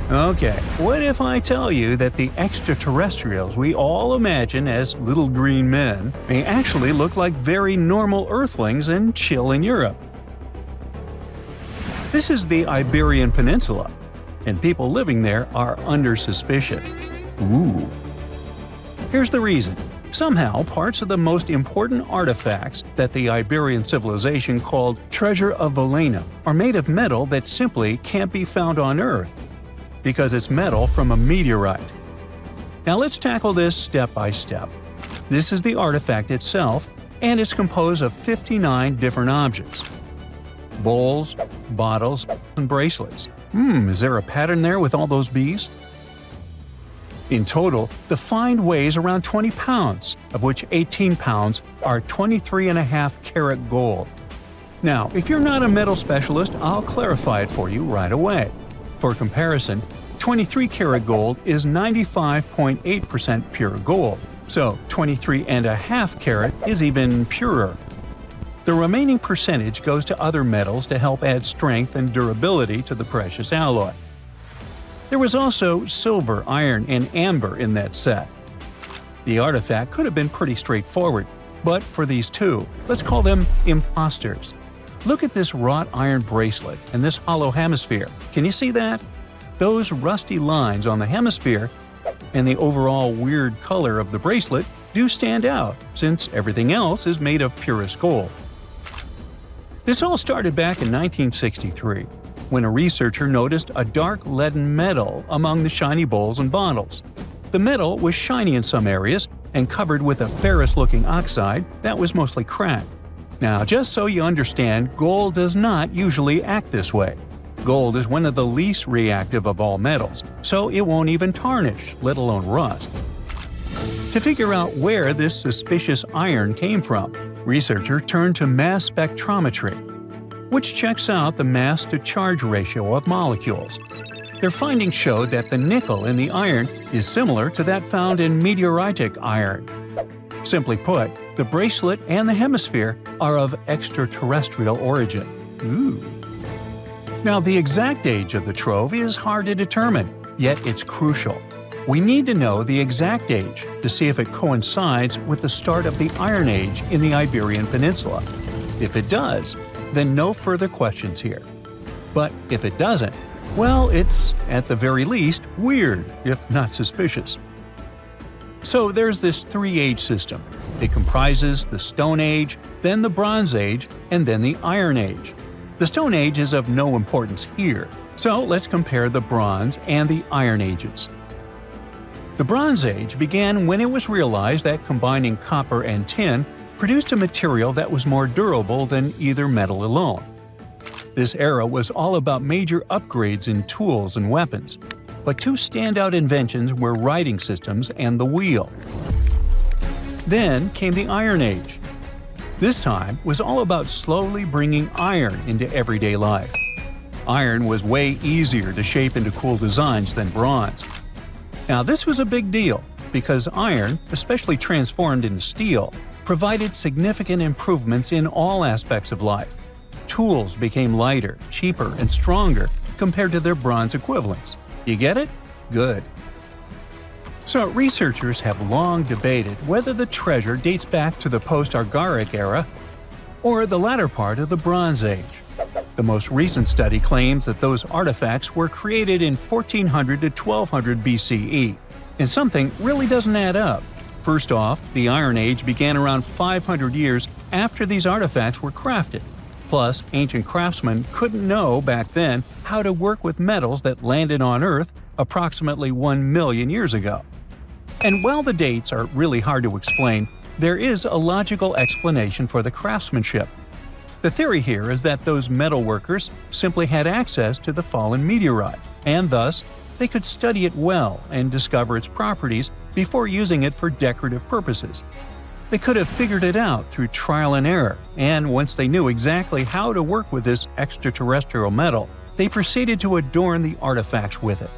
Okay, what if I tell you that the extraterrestrials we all imagine as little green men may actually look like very normal Earthlings and chill in Europe? This is the Iberian Peninsula, and people living there are under suspicion. Ooh. Here's the reason. Somehow, parts of the most important artifacts that the Iberian civilization called Treasure of Valena are made of metal that simply can't be found on Earth, because it's metal from a meteorite. Now let's tackle this step by step. This is the artifact itself, and it's composed of 59 different objects. Bowls, bottles, and bracelets. Is there a pattern there with all those bees? In total, the find weighs around 20 pounds, of which 18 pounds are 23.5 karat gold. Now, if you're not a metal specialist, I'll clarify it for you right away. For comparison, 23 karat gold is 95.8% pure gold, so 23.5 karat is even purer. The remaining percentage goes to other metals to help add strength and durability to the precious alloy. There was also silver, iron, and amber in that set. The artifact could have been pretty straightforward, but for these two, let's call them imposters. Look at this wrought iron bracelet and this hollow hemisphere. Can you see that? Those rusty lines on the hemisphere and the overall weird color of the bracelet do stand out, since everything else is made of purest gold. This all started back in 1963, when a researcher noticed a dark leaden metal among the shiny bowls and bottles. The metal was shiny in some areas and covered with a ferrous-looking oxide that was mostly cracked. Now, just so you understand, gold does not usually act this way. Gold is one of the least reactive of all metals, so it won't even tarnish, let alone rust. To figure out where this suspicious iron came from, researchers turned to mass spectrometry, which checks out the mass-to-charge ratio of molecules. Their findings showed that the nickel in the iron is similar to that found in meteoritic iron. Simply put, the bracelet and the hemisphere are of extraterrestrial origin. Ooh. Now, the exact age of the trove is hard to determine, yet it's crucial. We need to know the exact age to see if it coincides with the start of the Iron Age in the Iberian Peninsula. If it does, then no further questions here. But if it doesn't, well, it's, at the very least, weird, if not suspicious. So there's this three-age system. It comprises the Stone Age, then the Bronze Age, and then the Iron Age. The Stone Age is of no importance here, so let's compare the Bronze and the Iron Ages. The Bronze Age began when it was realized that combining copper and tin produced a material that was more durable than either metal alone. This era was all about major upgrades in tools and weapons, but two standout inventions were writing systems and the wheel. Then came the Iron Age. This time was all about slowly bringing iron into everyday life. Iron was way easier to shape into cool designs than bronze. Now, this was a big deal because iron, especially transformed into steel, provided significant improvements in all aspects of life. Tools became lighter, cheaper, and stronger compared to their bronze equivalents. You get it? Good. So, researchers have long debated whether the treasure dates back to the post-Argaric era or the latter part of the Bronze Age. The most recent study claims that those artifacts were created in 1400 to 1200 BCE, and something really doesn't add up. First off, the Iron Age began around 500 years after these artifacts were crafted. Plus, ancient craftsmen couldn't know back then how to work with metals that landed on Earth approximately 1 million years ago. And while the dates are really hard to explain, there is a logical explanation for the craftsmanship. The theory here is that those metal workers simply had access to the fallen meteorite, and thus, they could study it well and discover its properties before using it for decorative purposes. They could have figured it out through trial and error, and once they knew exactly how to work with this extraterrestrial metal, they proceeded to adorn the artifacts with it.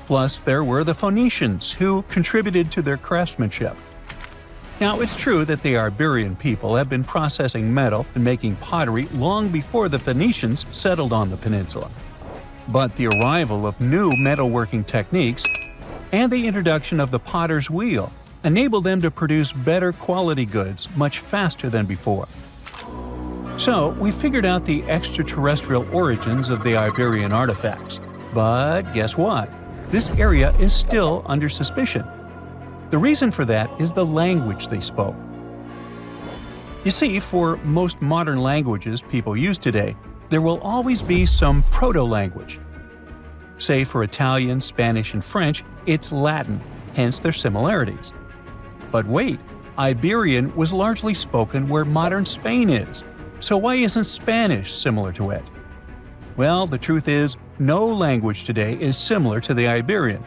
Plus, there were the Phoenicians, who contributed to their craftsmanship. Now, it's true that the Iberian people have been processing metal and making pottery long before the Phoenicians settled on the peninsula. But the arrival of new metalworking techniques and the introduction of the potter's wheel enabled them to produce better quality goods much faster than before. So, we figured out the extraterrestrial origins of the Iberian artifacts. But guess what? This area is still under suspicion. The reason for that is the language they spoke. You see, for most modern languages people use today, there will always be some proto-language. Say for Italian, Spanish, and French, it's Latin, hence their similarities. But wait, Iberian was largely spoken where modern Spain is. So why isn't Spanish similar to it? Well, the truth is, no language today is similar to the Iberian.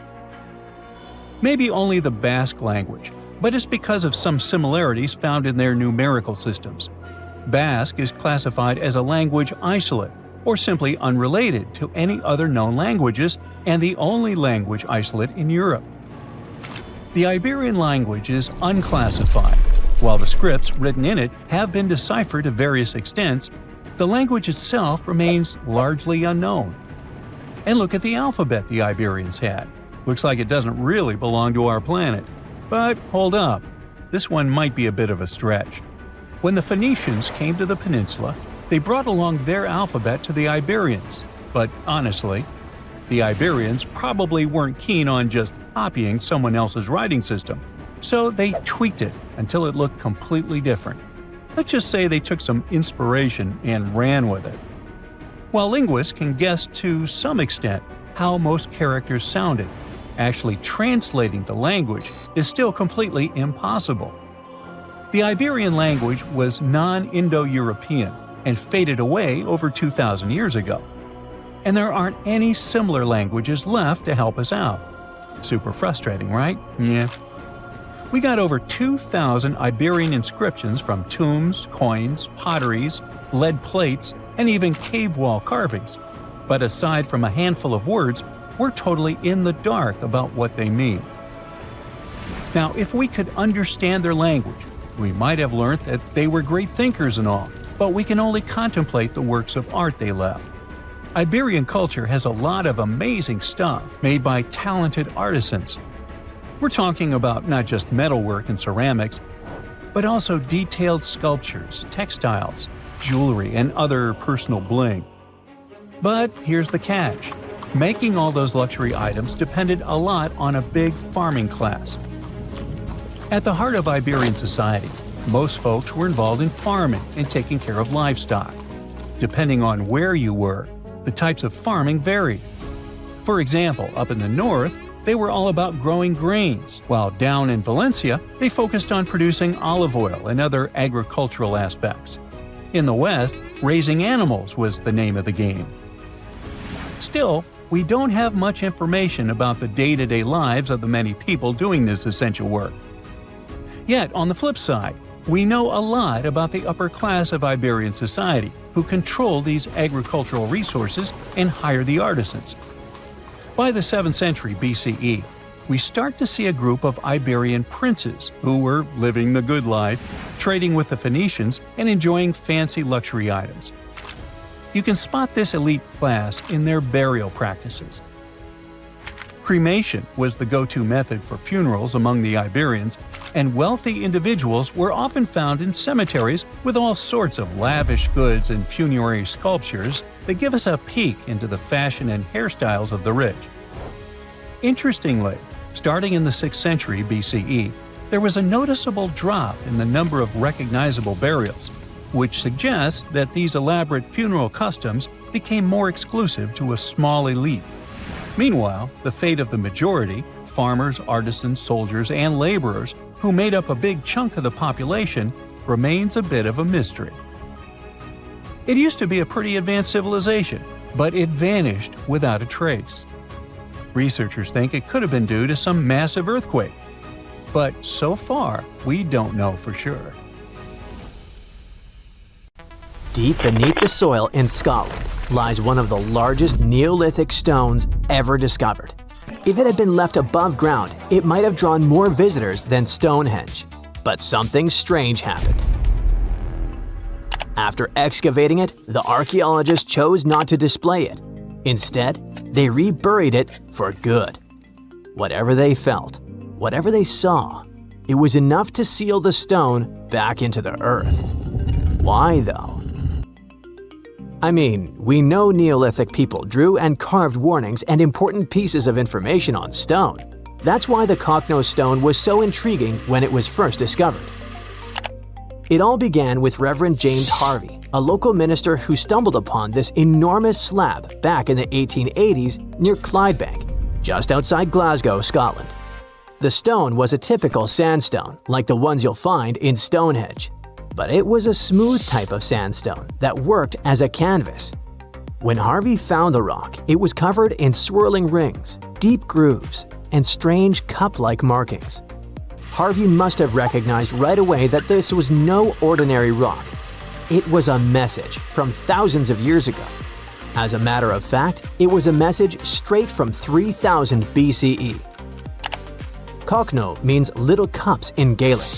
Maybe only the Basque language, but it's because of some similarities found in their numerical systems. Basque is classified as a language isolate, or simply unrelated to any other known languages, and the only language isolate in Europe. The Iberian language is unclassified. While the scripts written in it have been deciphered to various extents, the language itself remains largely unknown. And look at the alphabet the Iberians had. Looks like it doesn't really belong to our planet. But hold up, this one might be a bit of a stretch. When the Phoenicians came to the peninsula, they brought along their alphabet to the Iberians. But honestly, the Iberians probably weren't keen on just copying someone else's writing system, so they tweaked it until it looked completely different. Let's just say they took some inspiration and ran with it. While linguists can guess to some extent how most characters sounded, actually translating the language is still completely impossible. The Iberian language was non-Indo-European and faded away over 2,000 years ago. And there aren't any similar languages left to help us out. Super frustrating, right? Yeah. We got over 2,000 Iberian inscriptions from tombs, coins, potteries, lead plates, and even cave wall carvings. But aside from a handful of words, we're totally in the dark about what they mean. Now, if we could understand their language, we might have learned that they were great thinkers and all, but we can only contemplate the works of art they left. Iberian culture has a lot of amazing stuff made by talented artisans. We're talking about not just metalwork and ceramics, but also detailed sculptures, textiles, jewelry, and other personal bling. But here's the catch. Making all those luxury items depended a lot on a big farming class. At the heart of Iberian society, most folks were involved in farming and taking care of livestock. Depending on where you were, the types of farming varied. For example, up in the north, they were all about growing grains, while down in Valencia, they focused on producing olive oil and other agricultural aspects. In the west, raising animals was the name of the game. Still, we don't have much information about the day-to-day lives of the many people doing this essential work. Yet, on the flip side, we know a lot about the upper class of Iberian society, who control these agricultural resources and hire the artisans. By the 7th century BCE, we start to see a group of Iberian princes who were living the good life, trading with the Phoenicians and enjoying fancy luxury items. You can spot this elite class in their burial practices. Cremation was the go-to method for funerals among the Iberians, and wealthy individuals were often found in cemeteries with all sorts of lavish goods and funerary sculptures that give us a peek into the fashion and hairstyles of the rich. Interestingly, starting in the 6th century BCE, there was a noticeable drop in the number of recognizable burials, which suggests that these elaborate funeral customs became more exclusive to a small elite. Meanwhile, the fate of the majority, farmers, artisans, soldiers, and laborers, who made up a big chunk of the population, remains a bit of a mystery. It used to be a pretty advanced civilization, but it vanished without a trace. Researchers think it could have been due to some massive earthquake. But so far, we don't know for sure. Deep beneath the soil in Scotland lies one of the largest Neolithic stones ever discovered. If it had been left above ground, it might have drawn more visitors than Stonehenge. But something strange happened. After excavating it, the archaeologists chose not to display it. Instead, they reburied it for good. Whatever they felt, whatever they saw, it was enough to seal the stone back into the earth. Why though? I mean, we know Neolithic people drew and carved warnings and important pieces of information on stone. That's why the Cocknose stone was so intriguing when it was first discovered. It all began with Reverend James Harvey, a local minister who stumbled upon this enormous slab back in the 1880s near Clydebank, just outside Glasgow, Scotland. The stone was a typical sandstone, like the ones you'll find in Stonehenge, but it was a smooth type of sandstone that worked as a canvas. When Harvey found the rock, it was covered in swirling rings, deep grooves, and strange cup-like markings. Harvey must have recognized right away that this was no ordinary rock. It was a message from thousands of years ago. As a matter of fact, it was a message straight from 3000 BCE. Cockno means little cups in Gaelic.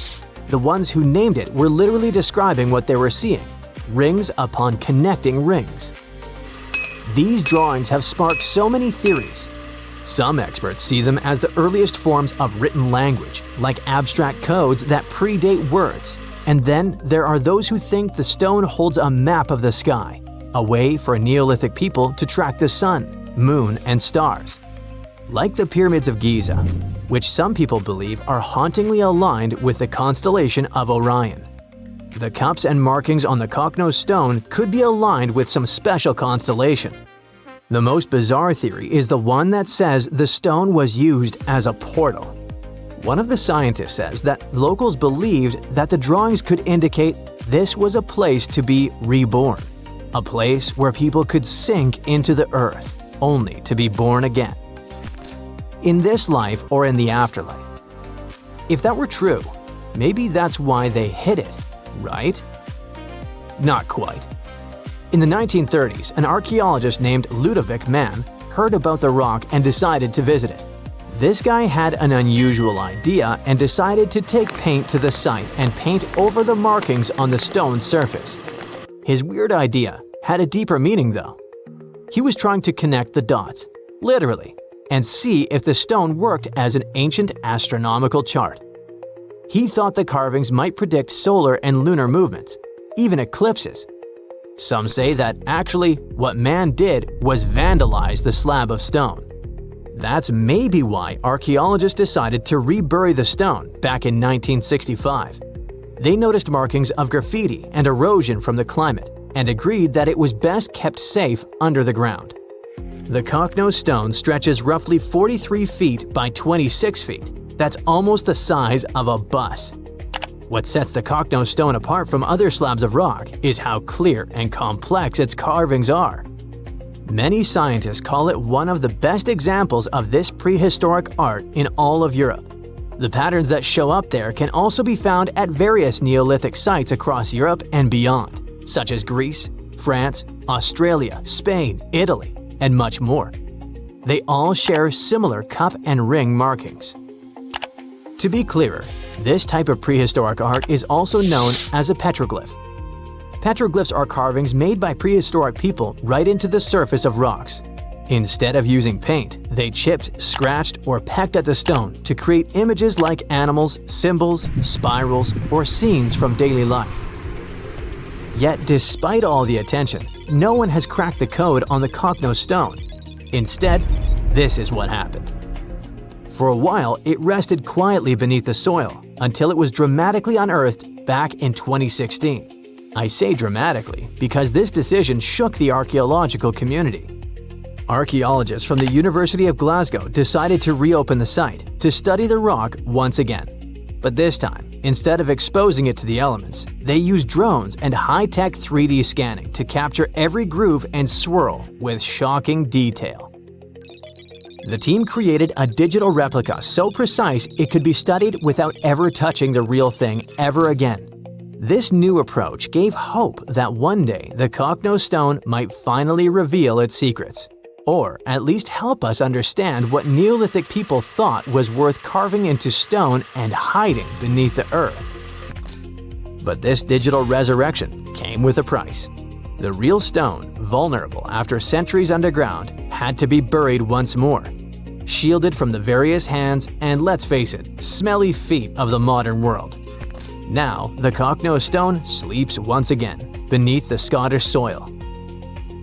The ones who named it were literally describing what they were seeing, rings upon connecting rings. These drawings have sparked so many theories. Some experts see them as the earliest forms of written language, like abstract codes that predate words. And then there are those who think the stone holds a map of the sky, a way for Neolithic people to track the sun, moon, and stars. Like the pyramids of Giza, which some people believe are hauntingly aligned with the constellation of Orion. The cups and markings on the Cocknose stone could be aligned with some special constellation. The most bizarre theory is the one that says the stone was used as a portal. One of the scientists says that locals believed that the drawings could indicate this was a place to be reborn, a place where people could sink into the earth, only to be born again. In this life or in the afterlife. If that were true, maybe that's why they hid it, right? Not quite. In the 1930s, an archaeologist named Ludovic Mann heard about the rock and decided to visit it. This guy had an unusual idea and decided to take paint to the site and paint over the markings on the stone's surface. His weird idea had a deeper meaning though. He was trying to connect the dots, literally, and see if the stone worked as an ancient astronomical chart. He thought the carvings might predict solar and lunar movements, even eclipses. Some say that actually what man did was vandalize the slab of stone. That's maybe why archaeologists decided to rebury the stone back in 1965. They noticed markings of graffiti and erosion from the climate and agreed that it was best kept safe under the ground. The Cocknose stone stretches roughly 43 feet by 26 feet. That's almost the size of a bus. What sets the Cocknose stone apart from other slabs of rock is how clear and complex its carvings are. Many scientists call it one of the best examples of this prehistoric art in all of Europe. The patterns that show up there can also be found at various Neolithic sites across Europe and beyond, such as Greece, France, Australia, Spain, Italy, and much more. They all share similar cup and ring markings. To be clearer, this type of prehistoric art is also known as a petroglyph. Petroglyphs are carvings made by prehistoric people right into the surface of rocks. Instead of using paint, they chipped, scratched, or pecked at the stone to create images like animals, symbols, spirals, or scenes from daily life. Yet despite all the attention, no one has cracked the code on the Cocknose stone. Instead, this is what happened. For a while, it rested quietly beneath the soil until it was dramatically unearthed back in 2016. I say dramatically because this decision shook the archaeological community. Archaeologists from the University of Glasgow decided to reopen the site to study the rock once again. But this time, instead of exposing it to the elements, they used drones and high-tech 3D scanning to capture every groove and swirl with shocking detail. The team created a digital replica so precise it could be studied without ever touching the real thing ever again. This new approach gave hope that one day the Cocknose stone might finally reveal its secrets, or at least help us understand what Neolithic people thought was worth carving into stone and hiding beneath the earth. But this digital resurrection came with a price. The real stone, vulnerable after centuries underground, had to be buried once more, shielded from the various hands and, let's face it, smelly feet of the modern world. Now, the cocknose stone sleeps once again beneath the Scottish soil.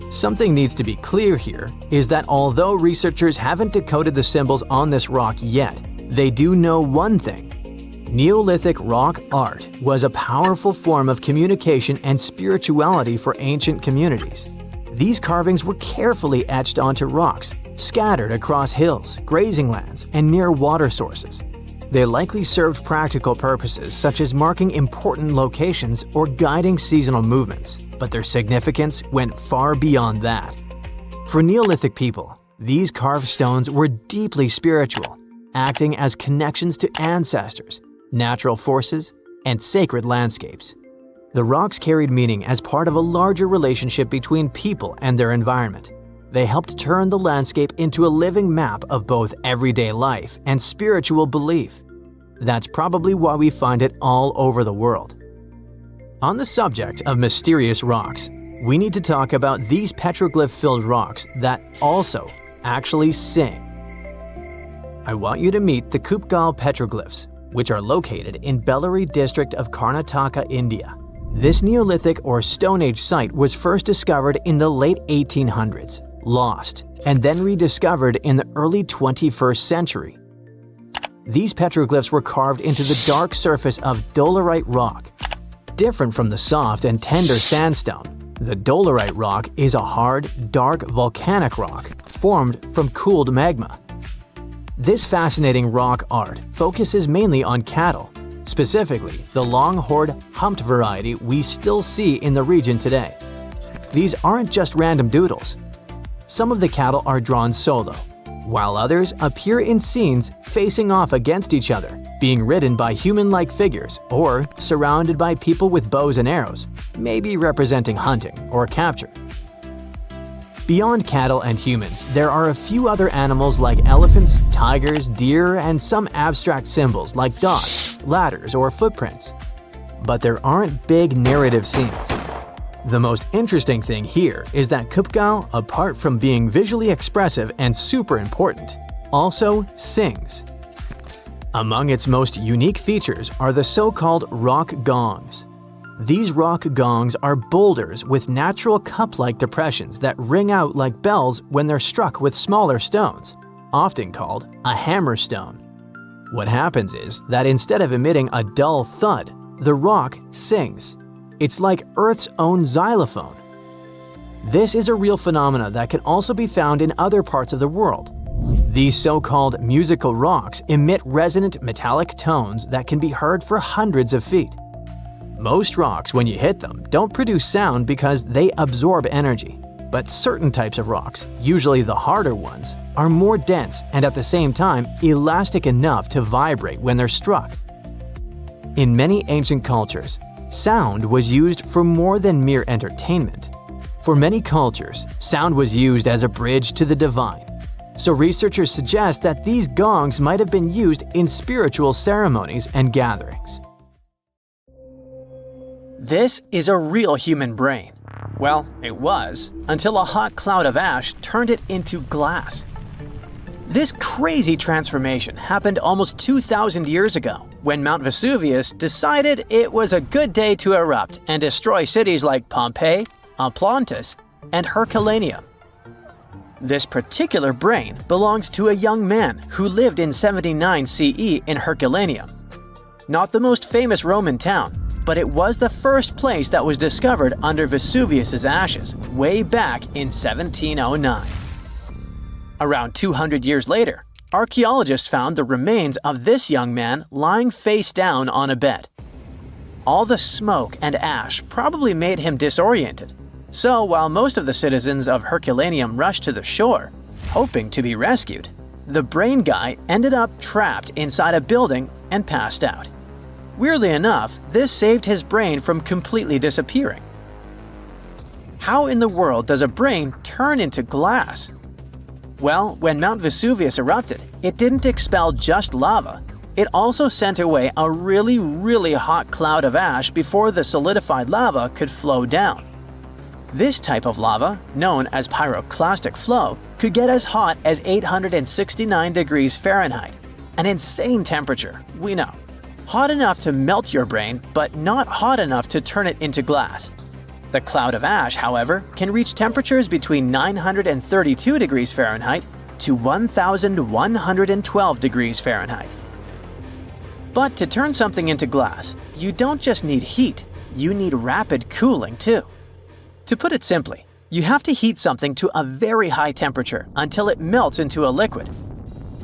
Something needs to be clear here is that although researchers haven't decoded the symbols on this rock yet, they do know one thing. Neolithic rock art was a powerful form of communication and spirituality for ancient communities. These carvings were carefully etched onto rocks, scattered across hills, grazing lands, and near water sources. They likely served practical purposes such as marking important locations or guiding seasonal movements, but their significance went far beyond that. For Neolithic people, these carved stones were deeply spiritual, acting as connections to ancestors, natural forces, and sacred landscapes. The rocks carried meaning as part of a larger relationship between people and their environment. They helped turn the landscape into a living map of both everyday life and spiritual belief. That's probably why we find it all over the world. On the subject of mysterious rocks, we need to talk about these petroglyph-filled rocks that also actually sing. I want you to meet the Kupgal petroglyphs, which are located in Bellary district of Karnataka, India. This Neolithic or Stone Age site was first discovered in the late 1800s, lost, and then rediscovered in the early 21st century. These petroglyphs were carved into the dark surface of dolerite rock. Different from the soft and tender sandstone, the dolerite rock is a hard, dark volcanic rock formed from cooled magma. This fascinating rock art focuses mainly on cattle, specifically the long-horned humped variety we still see in the region today. These aren't just random doodles. Some of the cattle are drawn solo, while others appear in scenes facing off against each other, being ridden by human-like figures or surrounded by people with bows and arrows, maybe representing hunting or capture. Beyond cattle and humans, there are a few other animals like elephants, tigers, deer, and some abstract symbols like dots, ladders, or footprints. But there aren't big narrative scenes. The most interesting thing here is that Kupgal, apart from being visually expressive and super important, also sings. Among its most unique features are the so-called rock gongs. These rock gongs are boulders with natural cup-like depressions that ring out like bells when they're struck with smaller stones, often called a hammer stone. What happens is that instead of emitting a dull thud, the rock sings. It's like Earth's own xylophone. This is a real phenomenon that can also be found in other parts of the world. These so-called musical rocks emit resonant metallic tones that can be heard for hundreds of feet. Most rocks, when you hit them, don't produce sound because they absorb energy. But certain types of rocks, usually the harder ones, are more dense and at the same time elastic enough to vibrate when they're struck. In many ancient cultures, sound was used for more than mere entertainment. For many cultures, sound was used as a bridge to the divine. So researchers suggest that these gongs might have been used in spiritual ceremonies and gatherings. This is a real human brain. Well, it was, until a hot cloud of ash turned it into glass. This crazy transformation happened almost 2,000 years ago, when Mount Vesuvius decided it was a good day to erupt and destroy cities like Pompeii, Atlantis, and Herculaneum. This particular brain belonged to a young man who lived in 79 CE in Herculaneum. Not the most famous Roman town, but it was the first place that was discovered under Vesuvius's ashes way back in 1709. Around 200 years later, archaeologists found the remains of this young man lying face down on a bed. All the smoke and ash probably made him disoriented, so while most of the citizens of Herculaneum rushed to the shore, hoping to be rescued, the brain guy ended up trapped inside a building and passed out. Weirdly enough, this saved his brain from completely disappearing. How in the world does a brain turn into glass? Well, when Mount Vesuvius erupted, it didn't expel just lava. It also sent away a really hot cloud of ash before the solidified lava could flow down. This type of lava, known as pyroclastic flow, could get as hot as 869 degrees Fahrenheit. An insane temperature, we know. Hot enough to melt your brain, but not hot enough to turn it into glass. The cloud of ash, however, can reach temperatures between 932 degrees Fahrenheit to 1,112 degrees Fahrenheit. But to turn something into glass, you don't just need heat, you need rapid cooling too. To put it simply, you have to heat something to a very high temperature until it melts into a liquid.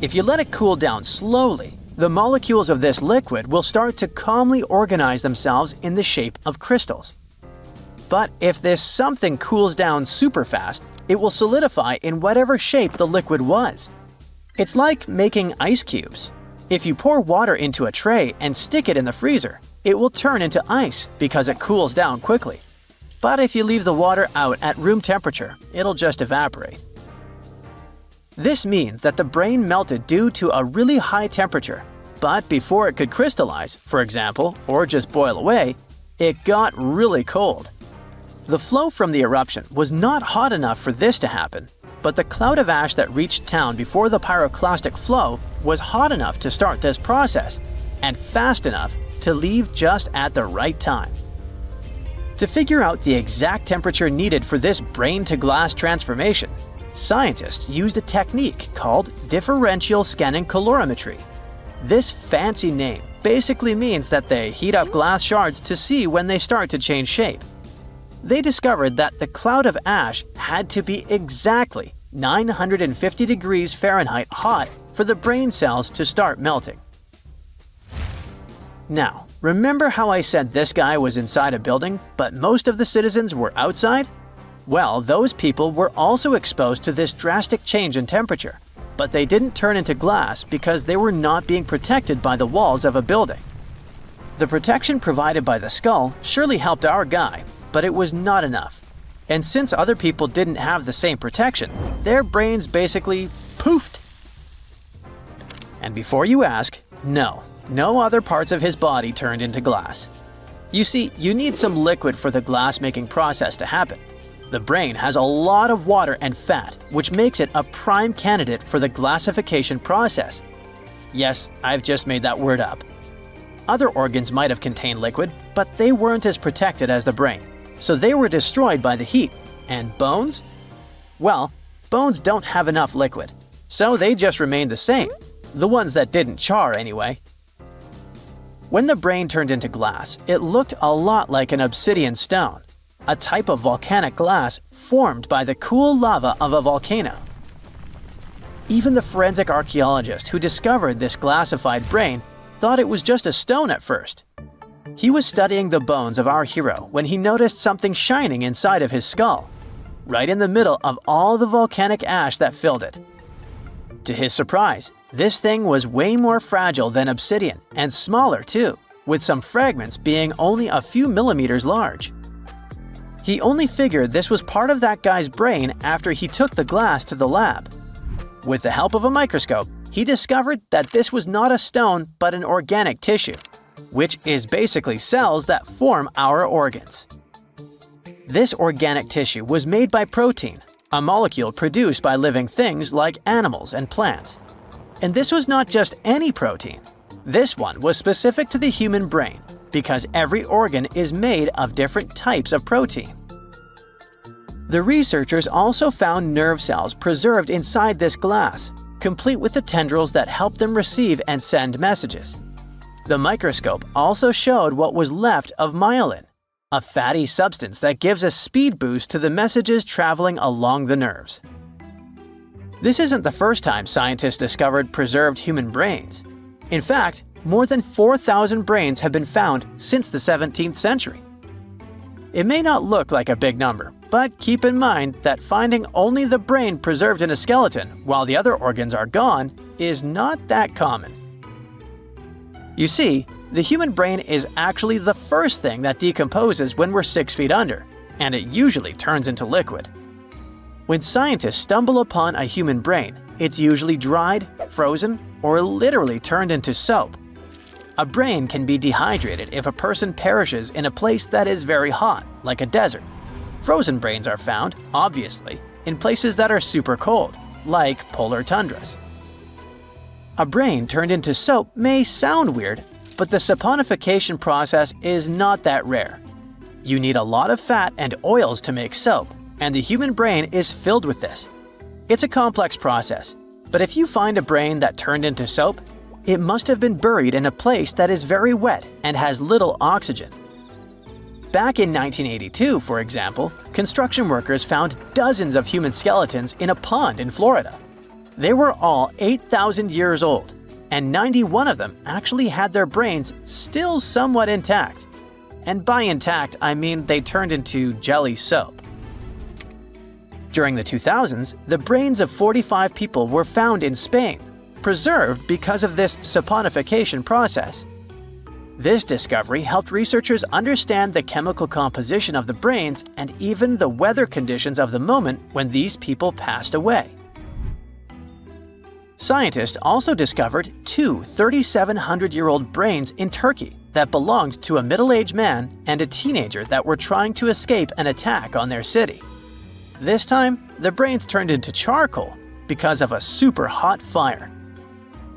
If you let it cool down slowly, the molecules of this liquid will start to calmly organize themselves in the shape of crystals. But if this something cools down super fast, it will solidify in whatever shape the liquid was. It's like making ice cubes. If you pour water into a tray and stick it in the freezer, it will turn into ice because it cools down quickly. But if you leave the water out at room temperature, it'll just evaporate. This means that the brain melted due to a really high temperature, but before it could crystallize, for example, or just boil away, it got really cold. The flow from the eruption was not hot enough for this to happen, but the cloud of ash that reached town before the pyroclastic flow was hot enough to start this process, and fast enough to leave just at the right time. To figure out the exact temperature needed for this brain-to-glass transformation, scientists used a technique called differential scanning calorimetry. This fancy name basically means that they heat up glass shards to see when they start to change shape. They discovered that the cloud of ash had to be exactly 950 degrees Fahrenheit hot for the brain cells to start melting. Now, remember how I said this guy was inside a building, but most of the citizens were outside? Well, those people were also exposed to this drastic change in temperature, but they didn't turn into glass because they were not being protected by the walls of a building. The protection provided by the skull surely helped our guy, but it was not enough. And since other people didn't have the same protection, their brains basically poofed. And before you ask, no other parts of his body turned into glass. You see, you need some liquid for the glass-making process to happen. The brain has a lot of water and fat, which makes it a prime candidate for the glassification process. Yes, I've just made that word up. Other organs might have contained liquid, but they weren't as protected as the brain, so they were destroyed by the heat. And bones? Well, bones don't have enough liquid, so they just remained the same. The ones that didn't char, anyway. When the brain turned into glass, it looked a lot like an obsidian stone, a type of volcanic glass formed by the cool lava of a volcano. Even the forensic archaeologist who discovered this glassified brain thought it was just a stone at first. He was studying the bones of our hero when he noticed something shining inside of his skull, right in the middle of all the volcanic ash that filled it. To his surprise, this thing was way more fragile than obsidian and smaller too, with some fragments being only a few millimeters large. He only figured this was part of that guy's brain after he took the glass to the lab. With the help of a microscope, he discovered that this was not a stone but an organic tissue, which is basically cells that form our organs. This organic tissue was made by protein, a molecule produced by living things like animals and plants. And this was not just any protein. This one was specific to the human brain because every organ is made of different types of protein. The researchers also found nerve cells preserved inside this glass, complete with the tendrils that help them receive and send messages. The microscope also showed what was left of myelin, a fatty substance that gives a speed boost to the messages traveling along the nerves. This isn't the first time scientists discovered preserved human brains. In fact, more than 4,000 brains have been found since the 17th century. It may not look like a big number, but keep in mind that finding only the brain preserved in a skeleton while the other organs are gone is not that common. You see, the human brain is actually the first thing that decomposes when we're 6 feet under, and it usually turns into liquid. When scientists stumble upon a human brain, it's usually dried, frozen, or literally turned into soap. A brain can be dehydrated if a person perishes in a place that is very hot, like a desert. Frozen brains are found, obviously, in places that are super cold, like polar tundras. A brain turned into soap may sound weird, but the saponification process is not that rare. You need a lot of fat and oils to make soap, and the human brain is filled with this. It's a complex process, but if you find a brain that turned into soap, it must have been buried in a place that is very wet and has little oxygen. Back in 1982, for example, construction workers found dozens of human skeletons in a pond in Florida. They were all 8,000 years old, and 91 of them actually had their brains still somewhat intact. And by intact, I mean they turned into jelly soap. During the 2000s, the brains of 45 people were found in Spain, preserved because of this saponification process. This discovery helped researchers understand the chemical composition of the brains and even the weather conditions of the moment when these people passed away. Scientists also discovered two 3,700-year-old brains in Turkey that belonged to a middle-aged man and a teenager that were trying to escape an attack on their city. This time, the brains turned into charcoal because of a super hot fire.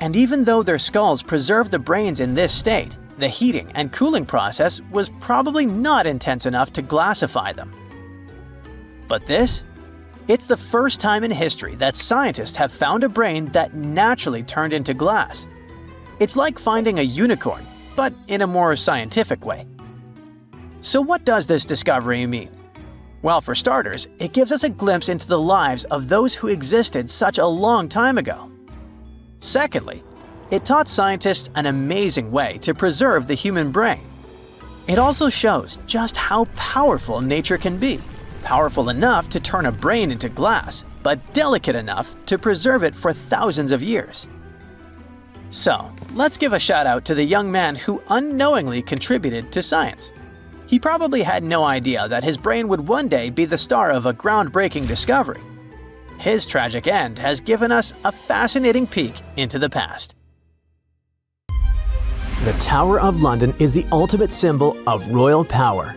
And even though their skulls preserved the brains in this state, the heating and cooling process was probably not intense enough to glassify them. But this? It's the first time in history that scientists have found a brain that naturally turned into glass. It's like finding a unicorn, but in a more scientific way. So what does this discovery mean? Well, for starters, it gives us a glimpse into the lives of those who existed such a long time ago. Secondly, it taught scientists an amazing way to preserve the human brain. It also shows just how powerful nature can be. Powerful enough to turn a brain into glass, but delicate enough to preserve it for thousands of years. So, let's give a shout out to the young man who unknowingly contributed to science. He probably had no idea that his brain would one day be the star of a groundbreaking discovery. His tragic end has given us a fascinating peek into the past. The Tower of London is the ultimate symbol of royal power.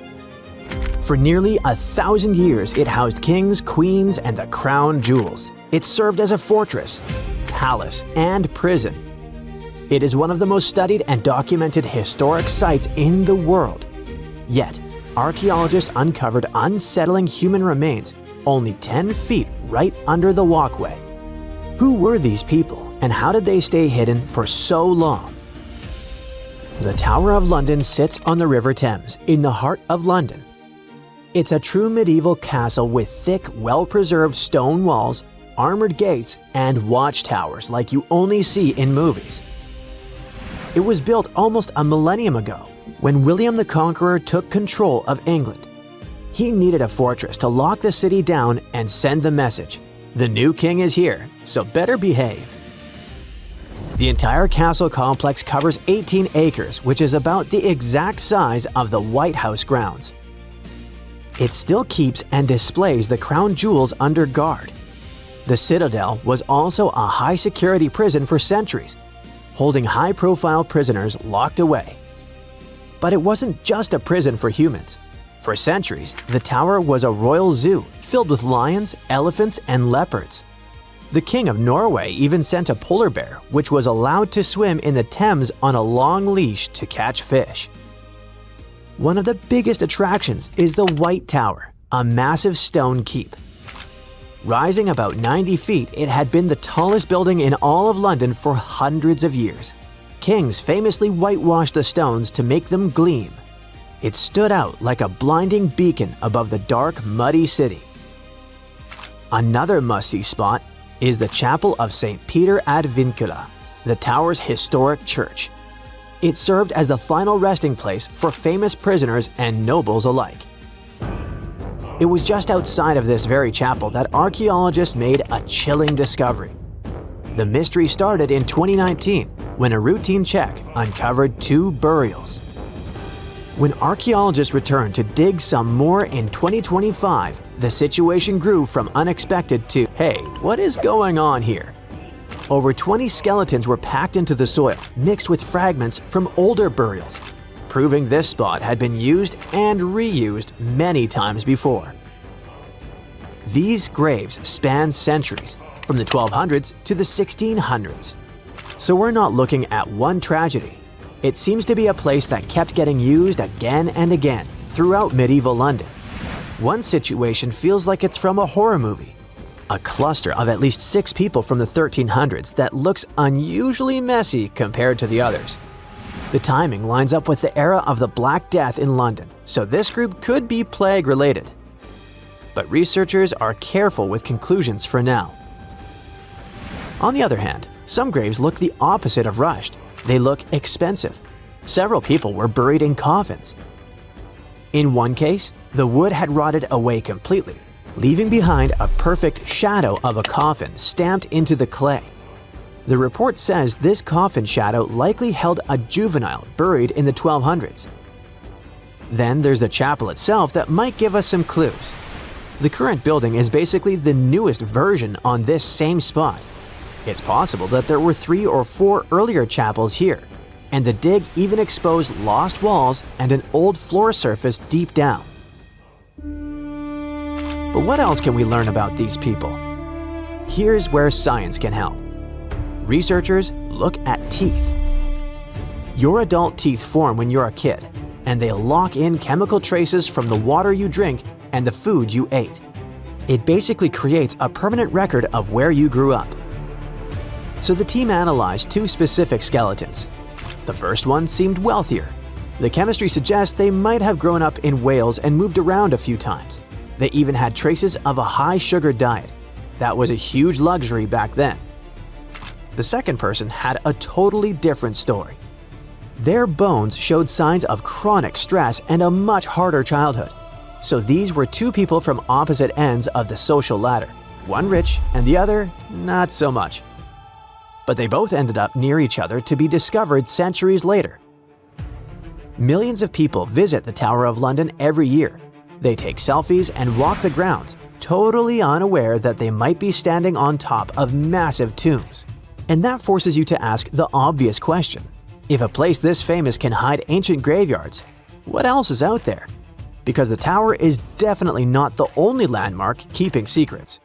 For nearly 1,000 years, it housed kings, queens, and the crown jewels. It served as a fortress, palace, and prison. It is one of the most studied and documented historic sites in the world. Yet, archaeologists uncovered unsettling human remains only 10 feet right under the walkway. Who were these people, and how did they stay hidden for so long? The Tower of London sits on the River Thames, in the heart of London. It's a true medieval castle with thick, well-preserved stone walls, armored gates, and watchtowers like you only see in movies. It was built almost a millennium ago, when William the Conqueror took control of England. He needed a fortress to lock the city down and send the message, "The new king is here, so better behave." The entire castle complex covers 18 acres, which is about the exact size of the White House grounds. It still keeps and displays the crown jewels under guard. The Citadel was also a high-security prison for centuries, holding high-profile prisoners locked away. But it wasn't just a prison for humans. For centuries, the tower was a royal zoo filled with lions, elephants, and leopards. The King of Norway even sent a polar bear, which was allowed to swim in the Thames on a long leash to catch fish. One of the biggest attractions is the White Tower, a massive stone keep. Rising about 90 feet, it had been the tallest building in all of London for hundreds of years. Kings famously whitewashed the stones to make them gleam. It stood out like a blinding beacon above the dark, muddy city. Another must-see spot is the Chapel of St. Peter ad Vincula, the tower's historic church. It served as the final resting place for famous prisoners and nobles alike. It was just outside of this very chapel that archaeologists made a chilling discovery. The mystery started in 2019 when a routine check uncovered 2 burials. When archaeologists returned to dig some more in 2025, the situation grew from unexpected to, "Hey, what is going on here?" Over 20 skeletons were packed into the soil, mixed with fragments from older burials, proving this spot had been used and reused many times before. These graves span centuries, from the 1200s to the 1600s. So we're not looking at one tragedy. It seems to be a place that kept getting used again and again throughout medieval London. One situation feels like it's from a horror movie. A cluster of at least 6 people from the 1300s that looks unusually messy compared to the others. The timing lines up with the era of the Black Death in London, so this group could be plague-related. But researchers are careful with conclusions for now. On the other hand, some graves look the opposite of rushed. They look expensive. Several people were buried in coffins. In one case, the wood had rotted away completely, leaving behind a perfect shadow of a coffin stamped into the clay. The report says this coffin shadow likely held a juvenile buried in the 1200s. Then there's the chapel itself that might give us some clues. The current building is basically the newest version on this same spot. It's possible that there were 3 or 4 earlier chapels here, and the dig even exposed lost walls and an old floor surface deep down. But what else can we learn about these people? Here's where science can help. Researchers look at teeth. Your adult teeth form when you're a kid, and they lock in chemical traces from the water you drink and the food you ate. It basically creates a permanent record of where you grew up. So the team analyzed 2 specific skeletons. The first one seemed wealthier. The chemistry suggests they might have grown up in Wales and moved around a few times. They even had traces of a high-sugar diet. That was a huge luxury back then. The second person had a totally different story. Their bones showed signs of chronic stress and a much harder childhood. So these were 2 people from opposite ends of the social ladder. One rich and the other not so much. But they both ended up near each other to be discovered centuries later. Millions of people visit the Tower of London every year. They take selfies and walk the grounds, totally unaware that they might be standing on top of massive tombs. And that forces you to ask the obvious question. If a place this famous can hide ancient graveyards, what else is out there? Because the tower is definitely not the only landmark keeping secrets.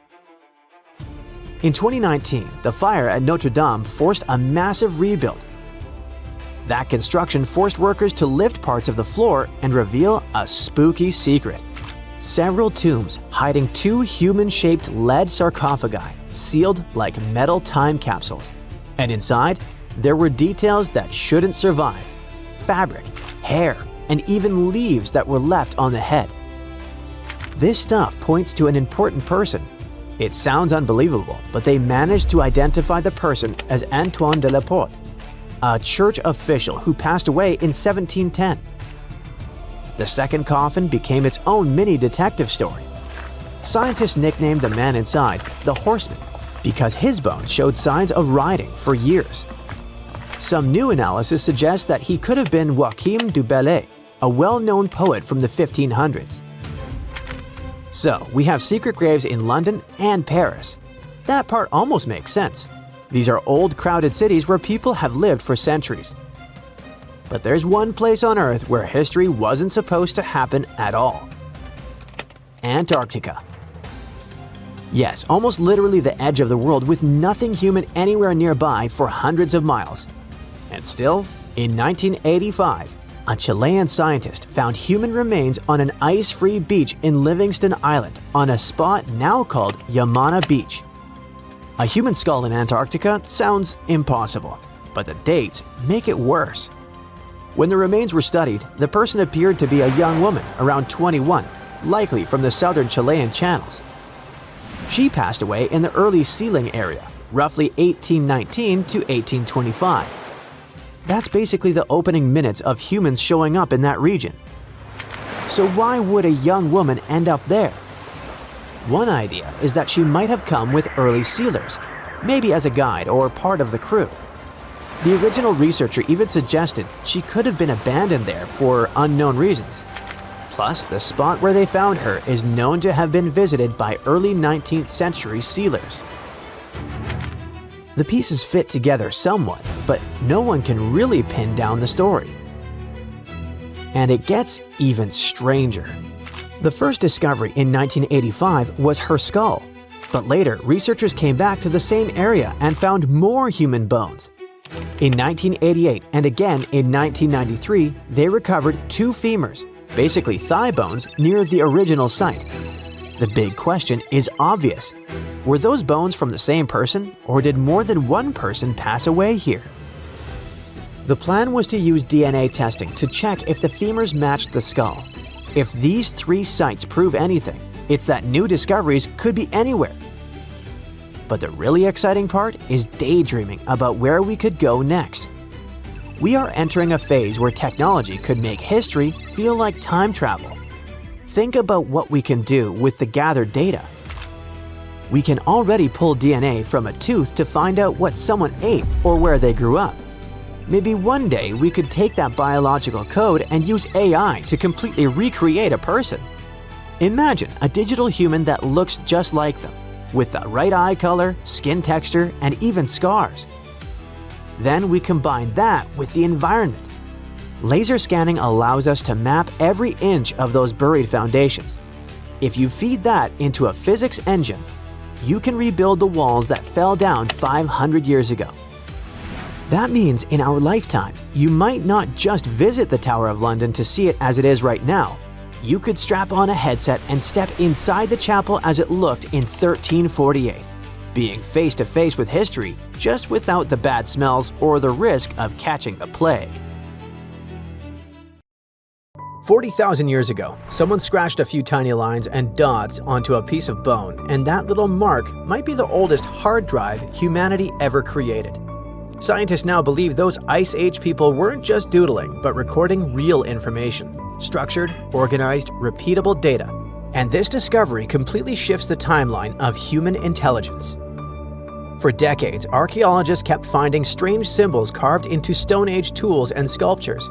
In 2019, the fire at Notre Dame forced a massive rebuild. That construction forced workers to lift parts of the floor and reveal a spooky secret. Several tombs hiding 2 human-shaped lead sarcophagi, sealed like metal time capsules. And inside, there were details that shouldn't survive: fabric, hair, and even leaves that were left on the head. This stuff points to an important person. It sounds unbelievable, but they managed to identify the person as Antoine de la Porte, a church official who passed away in 1710. The second coffin became its own mini detective story. Scientists nicknamed the man inside the Horseman because his bones showed signs of riding for years. Some new analysis suggests that he could have been Joachim du Bellay, a well-known poet from the 1500s. So, we have secret graves in London and Paris. That part almost makes sense. These are old, crowded cities where people have lived for centuries. But there's one place on Earth where history wasn't supposed to happen at all. Antarctica. Yes, almost literally the edge of the world with nothing human anywhere nearby for hundreds of miles. And still, in 1985, a Chilean scientist found human remains on an ice-free beach in Livingston Island on a spot now called Yamana Beach. A human skull in Antarctica sounds impossible, but the dates make it worse. When the remains were studied, the person appeared to be a young woman around 21, likely from the southern Chilean channels. She passed away in the early sealing area, roughly 1819 to 1825. That's basically the opening minutes of humans showing up in that region. So why would a young woman end up there? One idea is that she might have come with early sealers, maybe as a guide or part of the crew. The original researcher even suggested she could have been abandoned there for unknown reasons. Plus, the spot where they found her is known to have been visited by early 19th century sealers. The pieces fit together somewhat, but no one can really pin down the story. And it gets even stranger. The first discovery in 1985 was her skull, but later researchers came back to the same area and found more human bones. In 1988 and again in 1993, they recovered 2 femurs, basically thigh bones, near the original site. The big question is obvious. Were those bones from the same person, or did more than one person pass away here? The plan was to use DNA testing to check if the femurs matched the skull. If these 3 sites prove anything, it's that new discoveries could be anywhere. But the really exciting part is daydreaming about where we could go next. We are entering a phase where technology could make history feel like time travel. Think about what we can do with the gathered data. We can already pull DNA from a tooth to find out what someone ate or where they grew up. Maybe one day we could take that biological code and use AI to completely recreate a person. Imagine a digital human that looks just like them, with the right eye color, skin texture, and even scars. Then we combine that with the environment. Laser scanning allows us to map every inch of those buried foundations. If you feed that into a physics engine, you can rebuild the walls that fell down 500 years ago. That means in our lifetime, you might not just visit the Tower of London to see it as it is right now. You could strap on a headset and step inside the chapel as it looked in 1348, being face to face with history, just without the bad smells or the risk of catching the plague. 40,000 years ago, someone scratched a few tiny lines and dots onto a piece of bone, and that little mark might be the oldest hard drive humanity ever created. Scientists now believe those Ice Age people weren't just doodling, but recording real information, structured, organized, repeatable data. And this discovery completely shifts the timeline of human intelligence. For decades, archaeologists kept finding strange symbols carved into Stone Age tools and sculptures.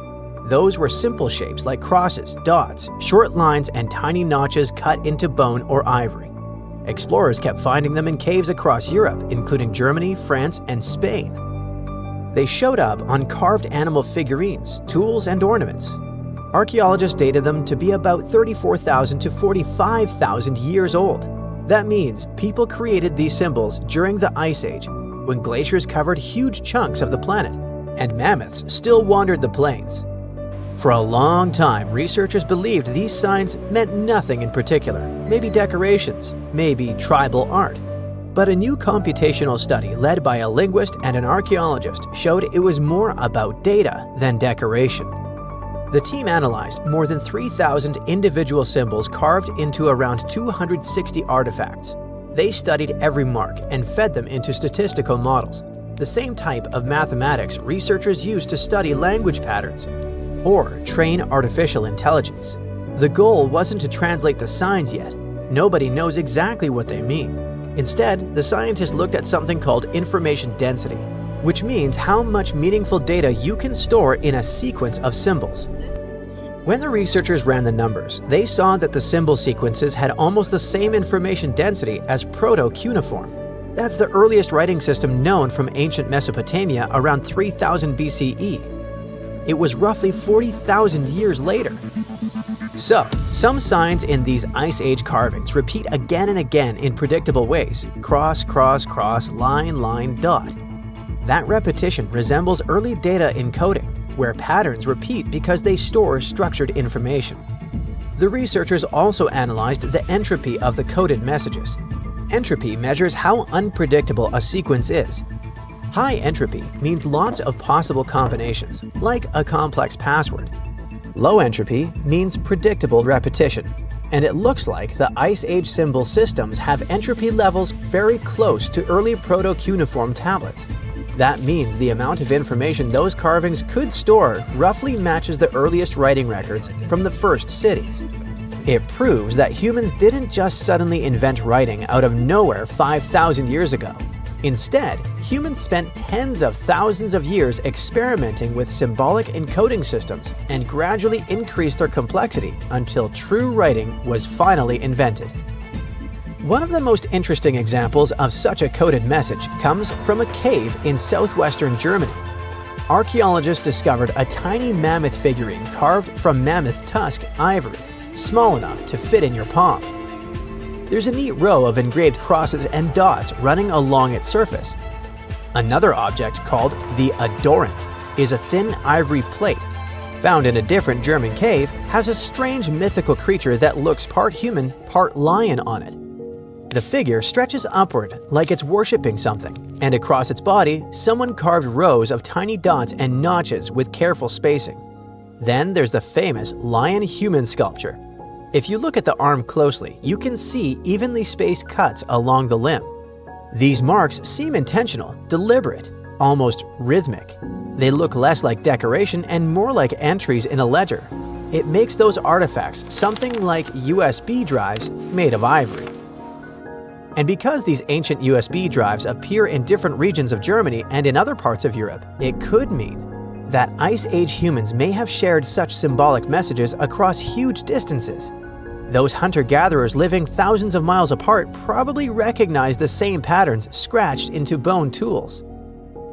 Those were simple shapes like crosses, dots, short lines, and tiny notches cut into bone or ivory. Explorers kept finding them in caves across Europe, including Germany, France, and Spain. They showed up on carved animal figurines, tools, and ornaments. Archaeologists dated them to be about 34,000 to 45,000 years old. That means people created these symbols during the Ice Age, when glaciers covered huge chunks of the planet, and mammoths still wandered the plains. For a long time, researchers believed these signs meant nothing in particular, maybe decorations, maybe tribal art. But a new computational study led by a linguist and an archaeologist showed it was more about data than decoration. The team analyzed more than 3,000 individual symbols carved into around 260 artifacts. They studied every mark and fed them into statistical models, the same type of mathematics researchers use to study language patterns or train artificial intelligence. The goal wasn't to translate the signs yet. Nobody knows exactly what they mean. Instead, the scientists looked at something called information density, which means how much meaningful data you can store in a sequence of symbols. When the researchers ran the numbers, they saw that the symbol sequences had almost the same information density as proto-cuneiform. That's the earliest writing system known from ancient Mesopotamia around 3000 BCE. It was roughly 40,000 years later. So, some signs in these Ice Age carvings repeat again and again in predictable ways: cross, cross, cross, line, line, dot. That repetition resembles early data encoding, where patterns repeat because they store structured information. The researchers also analyzed the entropy of the coded messages. Entropy measures how unpredictable a sequence is. High entropy means lots of possible combinations, like a complex password. Low entropy means predictable repetition, and it looks like the Ice Age symbol systems have entropy levels very close to early proto-cuneiform tablets. That means the amount of information those carvings could store roughly matches the earliest writing records from the first cities. It proves that humans didn't just suddenly invent writing out of nowhere 5,000 years ago. Instead, humans spent tens of thousands of years experimenting with symbolic encoding systems and gradually increased their complexity until true writing was finally invented. One of the most interesting examples of such a coded message comes from a cave in southwestern Germany. Archaeologists discovered a tiny mammoth figurine carved from mammoth tusk ivory. small enough to fit in your palm. There's a neat row of engraved crosses and dots running along its surface. Another object called the adorant is a thin ivory plate found in a different German cave, has a strange mythical creature that looks part human, part lion on it. The figure stretches upward like it's worshipping something, and across its body, someone carved rows of tiny dots and notches with careful spacing. Then there's the famous lion-human sculpture. If you look at the arm closely, you can see evenly spaced cuts along the limb. These marks seem intentional, deliberate, almost rhythmic. They look less like decoration and more like entries in a ledger. It makes those artifacts something like USB drives made of ivory. And because these ancient USB drives appear in different regions of Germany and in other parts of Europe, it could mean that Ice Age humans may have shared such symbolic messages across huge distances. Those hunter-gatherers living thousands of miles apart probably recognized the same patterns scratched into bone tools.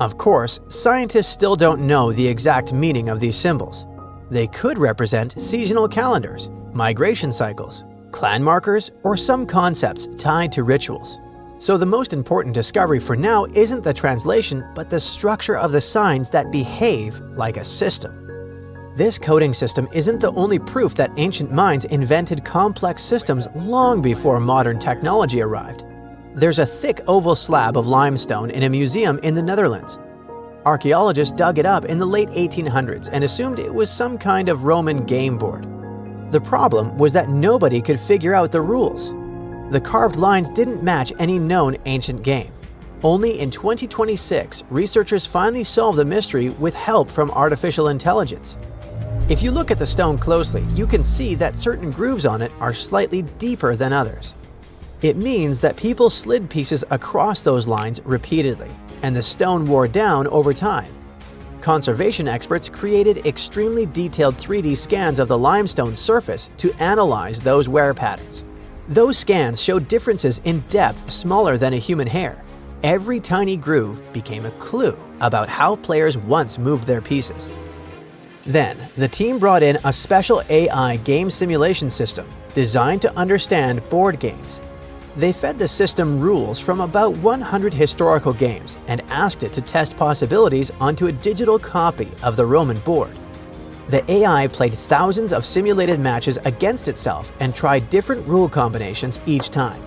Of course, scientists still don't know the exact meaning of these symbols. They could represent seasonal calendars, migration cycles, clan markers, or some concepts tied to rituals. So the most important discovery for now isn't the translation, but the structure of the signs that behave like a system. This coding system isn't the only proof that ancient minds invented complex systems long before modern technology arrived. There's a thick oval slab of limestone in a museum in the Netherlands. Archaeologists dug it up in the late 1800s and assumed it was some kind of Roman game board. The problem was that nobody could figure out the rules. The carved lines didn't match any known ancient game. Only in 2026, researchers finally solved the mystery with help from artificial intelligence. If you look at the stone closely, you can see that certain grooves on it are slightly deeper than others. It means that people slid pieces across those lines repeatedly, and the stone wore down over time. Conservation experts created extremely detailed 3D scans of the limestone surface to analyze those wear patterns. Those scans showed differences in depth smaller than a human hair. Every tiny groove became a clue about how players once moved their pieces. Then, the team brought in a special AI game simulation system designed to understand board games. They fed the system rules from about 100 historical games and asked it to test possibilities onto a digital copy of the Roman board. The AI played thousands of simulated matches against itself and tried different rule combinations each time.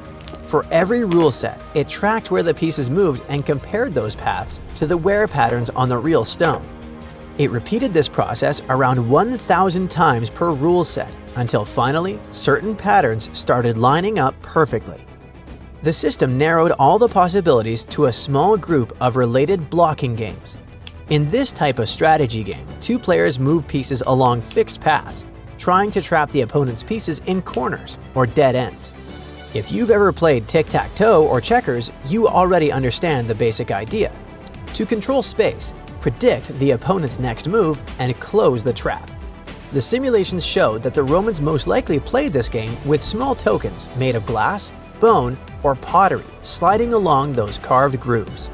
For every rule set, it tracked where the pieces moved and compared those paths to the wear patterns on the real stone. It repeated this process around 1,000 times per rule set until finally certain patterns started lining up perfectly. The system narrowed all the possibilities to a small group of related blocking games. In this type of strategy game, two players move pieces along fixed paths, trying to trap the opponent's pieces in corners or dead ends. If you've ever played tic-tac-toe or checkers, you already understand the basic idea. To control space, predict the opponent's next move, and close the trap. The simulations showed that the Romans most likely played this game with small tokens made of glass, bone, or pottery sliding along those carved grooves.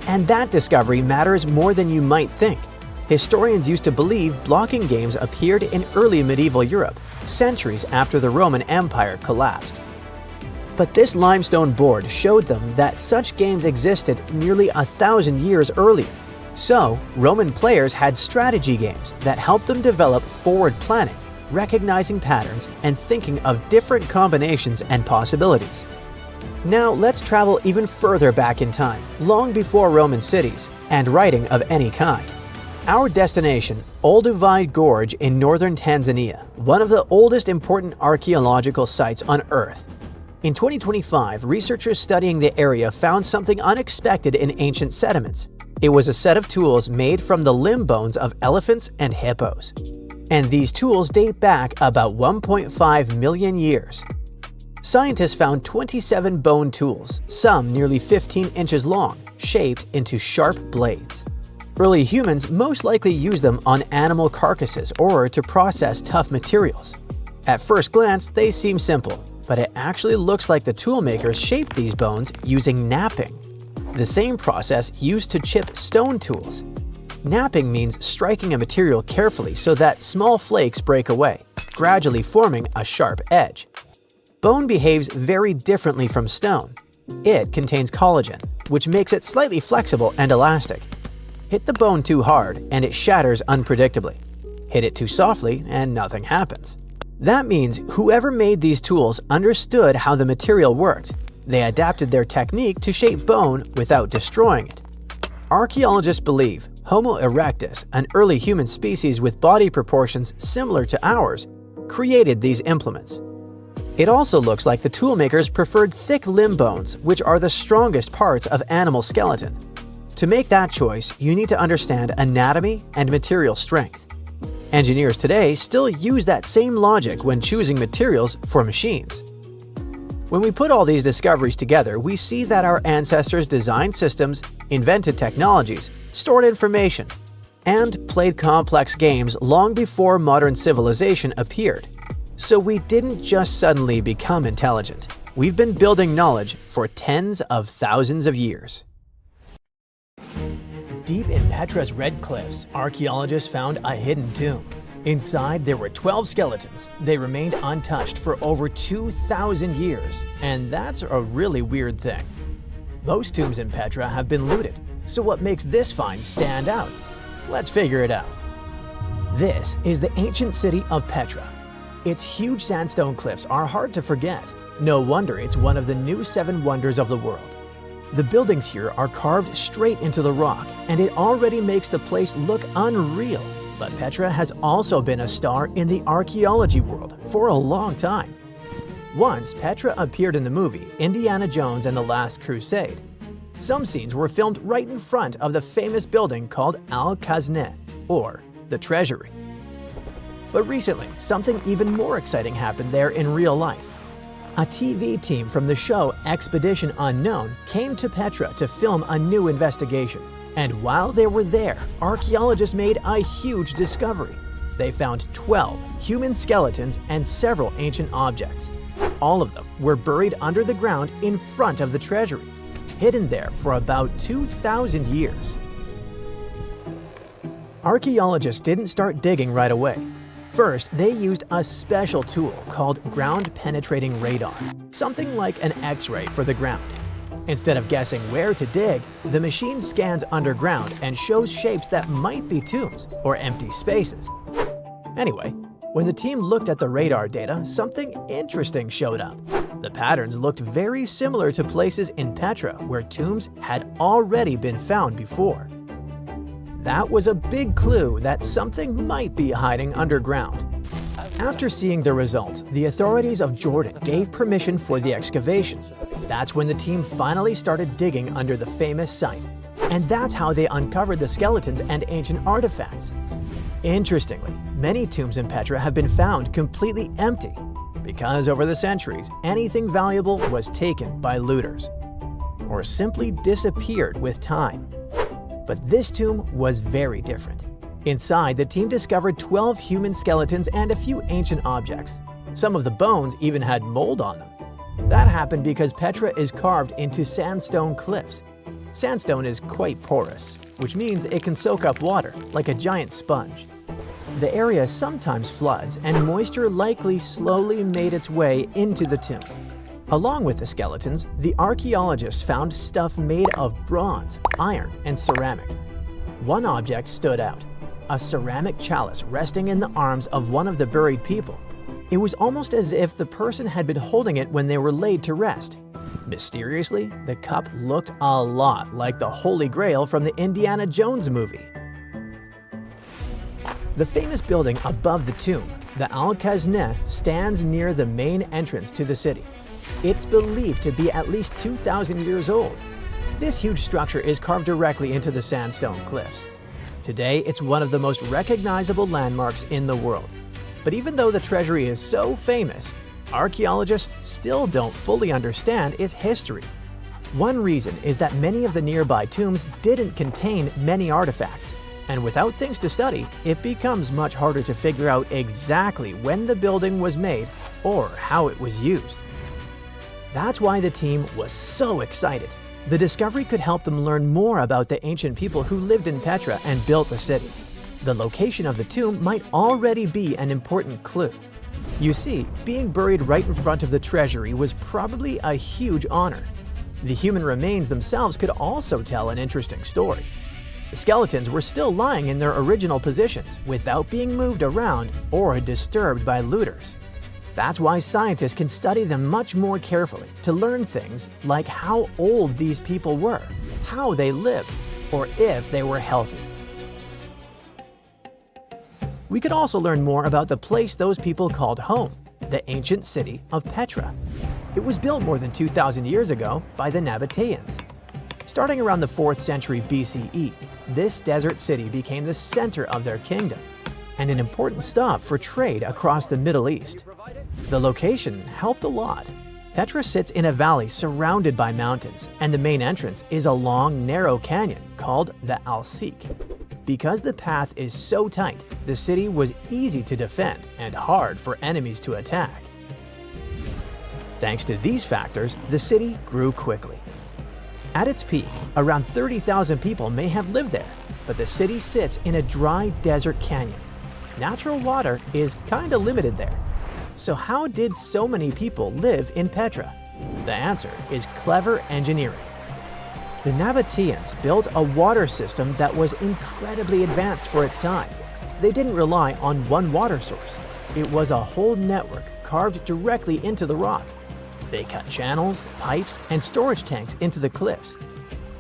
And that discovery matters more than you might think. Historians used to believe blocking games appeared in early medieval Europe, centuries after the Roman Empire collapsed. But this limestone board showed them that such games existed nearly 1,000 years earlier. So, Roman players had strategy games that helped them develop forward planning, recognizing patterns, and thinking of different combinations and possibilities. Now let's travel even further back in time, long before Roman cities and writing of any kind. Our destination, Olduvai Gorge in northern Tanzania, one of the oldest important archaeological sites on Earth. In 2025, researchers studying the area found something unexpected in ancient sediments. It was a set of tools made from the limb bones of elephants and hippos. And these tools date back about 1.5 million years. Scientists found 27 bone tools, some nearly 15 inches long, shaped into sharp blades. Early humans most likely used them on animal carcasses or to process tough materials. At first glance, they seem simple, but it actually looks like the toolmakers shaped these bones using knapping, the same process used to chip stone tools. Knapping means striking a material carefully so that small flakes break away. gradually forming a sharp edge. Bone behaves very differently from stone. It contains collagen, which makes it slightly flexible and elastic. Hit the bone too hard and it shatters unpredictably. Hit it too softly and nothing happens. That means whoever made these tools understood how the material worked. They adapted their technique to shape bone without destroying it. Archaeologists believe Homo erectus, an early human species with body proportions similar to ours, created these implements. It also looks like the toolmakers preferred thick limb bones, which are the strongest parts of animal skeleton. To make that choice, you need to understand anatomy and material strength. Engineers today still use that same logic when choosing materials for machines. When we put all these discoveries together, we see that our ancestors designed systems, invented technologies, stored information, and played complex games long before modern civilization appeared. So we didn't just suddenly become intelligent. We've been building knowledge for tens of thousands of years. Deep in Petra's Red Cliffs, archaeologists found a hidden tomb. Inside, there were 12 skeletons. They remained untouched for over 2,000 years, and that's a really weird thing. Most tombs in Petra have been looted, so what makes this find stand out? Let's figure it out. This is the ancient city of Petra. Its huge sandstone cliffs are hard to forget. No wonder it's one of the new 7 wonders of the world. The buildings here are carved straight into the rock, and it already makes the place look unreal. But Petra has also been a star in the archaeology world for a long time. Once, Petra appeared in the movie Indiana Jones and the Last Crusade. Some scenes were filmed right in front of the famous building called Al-Khazneh, or the Treasury. But recently, something even more exciting happened there in real life. A TV team from the show Expedition Unknown came to Petra to film a new investigation. And while they were there, archaeologists made a huge discovery. They found 12 human skeletons and several ancient objects. All of them were buried under the ground in front of the treasury, hidden there for about 2,000 years. Archaeologists didn't start digging right away. First, they used a special tool called ground-penetrating radar, something like an X-ray for the ground. Instead of guessing where to dig, the machine scans underground and shows shapes that might be tombs or empty spaces. Anyway, when the team looked at the radar data, something interesting showed up. The patterns looked very similar to places in Petra where tombs had already been found before. That was a big clue that something might be hiding underground. After seeing the results, the authorities of Jordan gave permission for the excavation. That's when the team finally started digging under the famous site. And that's how they uncovered the skeletons and ancient artifacts. Interestingly, many tombs in Petra have been found completely empty, because over the centuries, anything valuable was taken by looters, or simply disappeared with time. But this tomb was very different. Inside, the team discovered 12 human skeletons and a few ancient objects. Some of the bones even had mold on them. That happened because Petra is carved into sandstone cliffs. Sandstone is quite porous, which means it can soak up water like a giant sponge. The area sometimes floods, and moisture likely slowly made its way into the tomb. Along with the skeletons, the archaeologists found stuff made of bronze, iron, and ceramic. One object stood out, a ceramic chalice resting in the arms of one of the buried people. It was almost as if the person had been holding it when they were laid to rest. Mysteriously, the cup looked a lot like the Holy Grail from the Indiana Jones movie. The famous building above the tomb, the Al-Khazneh, stands near the main entrance to the city. It's believed to be at least 2,000 years old. This huge structure is carved directly into the sandstone cliffs. Today, it's one of the most recognizable landmarks in the world. But even though the treasury is so famous, archaeologists still don't fully understand its history. One reason is that many of the nearby tombs didn't contain many artifacts, and without things to study, it becomes much harder to figure out exactly when the building was made or how it was used. That's why the team was so excited. The discovery could help them learn more about the ancient people who lived in Petra and built the city. The location of the tomb might already be an important clue. You see, being buried right in front of the treasury was probably a huge honor. The human remains themselves could also tell an interesting story. The skeletons were still lying in their original positions without being moved around or disturbed by looters. That's why scientists can study them much more carefully to learn things like how old these people were, how they lived, or if they were healthy. We could also learn more about the place those people called home, the ancient city of Petra. It was built more than 2,000 years ago by the Nabateans. Starting around the 4th century BCE, this desert city became the center of their kingdom and an important stop for trade across the Middle East. The location helped a lot. Petra sits in a valley surrounded by mountains, and the main entrance is a long, narrow canyon called the Al-Sik. Because the path is so tight, the city was easy to defend and hard for enemies to attack. Thanks to these factors, the city grew quickly. At its peak, around 30,000 people may have lived there, but the city sits in a dry desert canyon. Natural water is kinda limited there. So how did so many people live in Petra? The answer is clever engineering. The Nabateans built a water system that was incredibly advanced for its time. They didn't rely on one water source. It was a whole network carved directly into the rock. They cut channels, pipes, and storage tanks into the cliffs.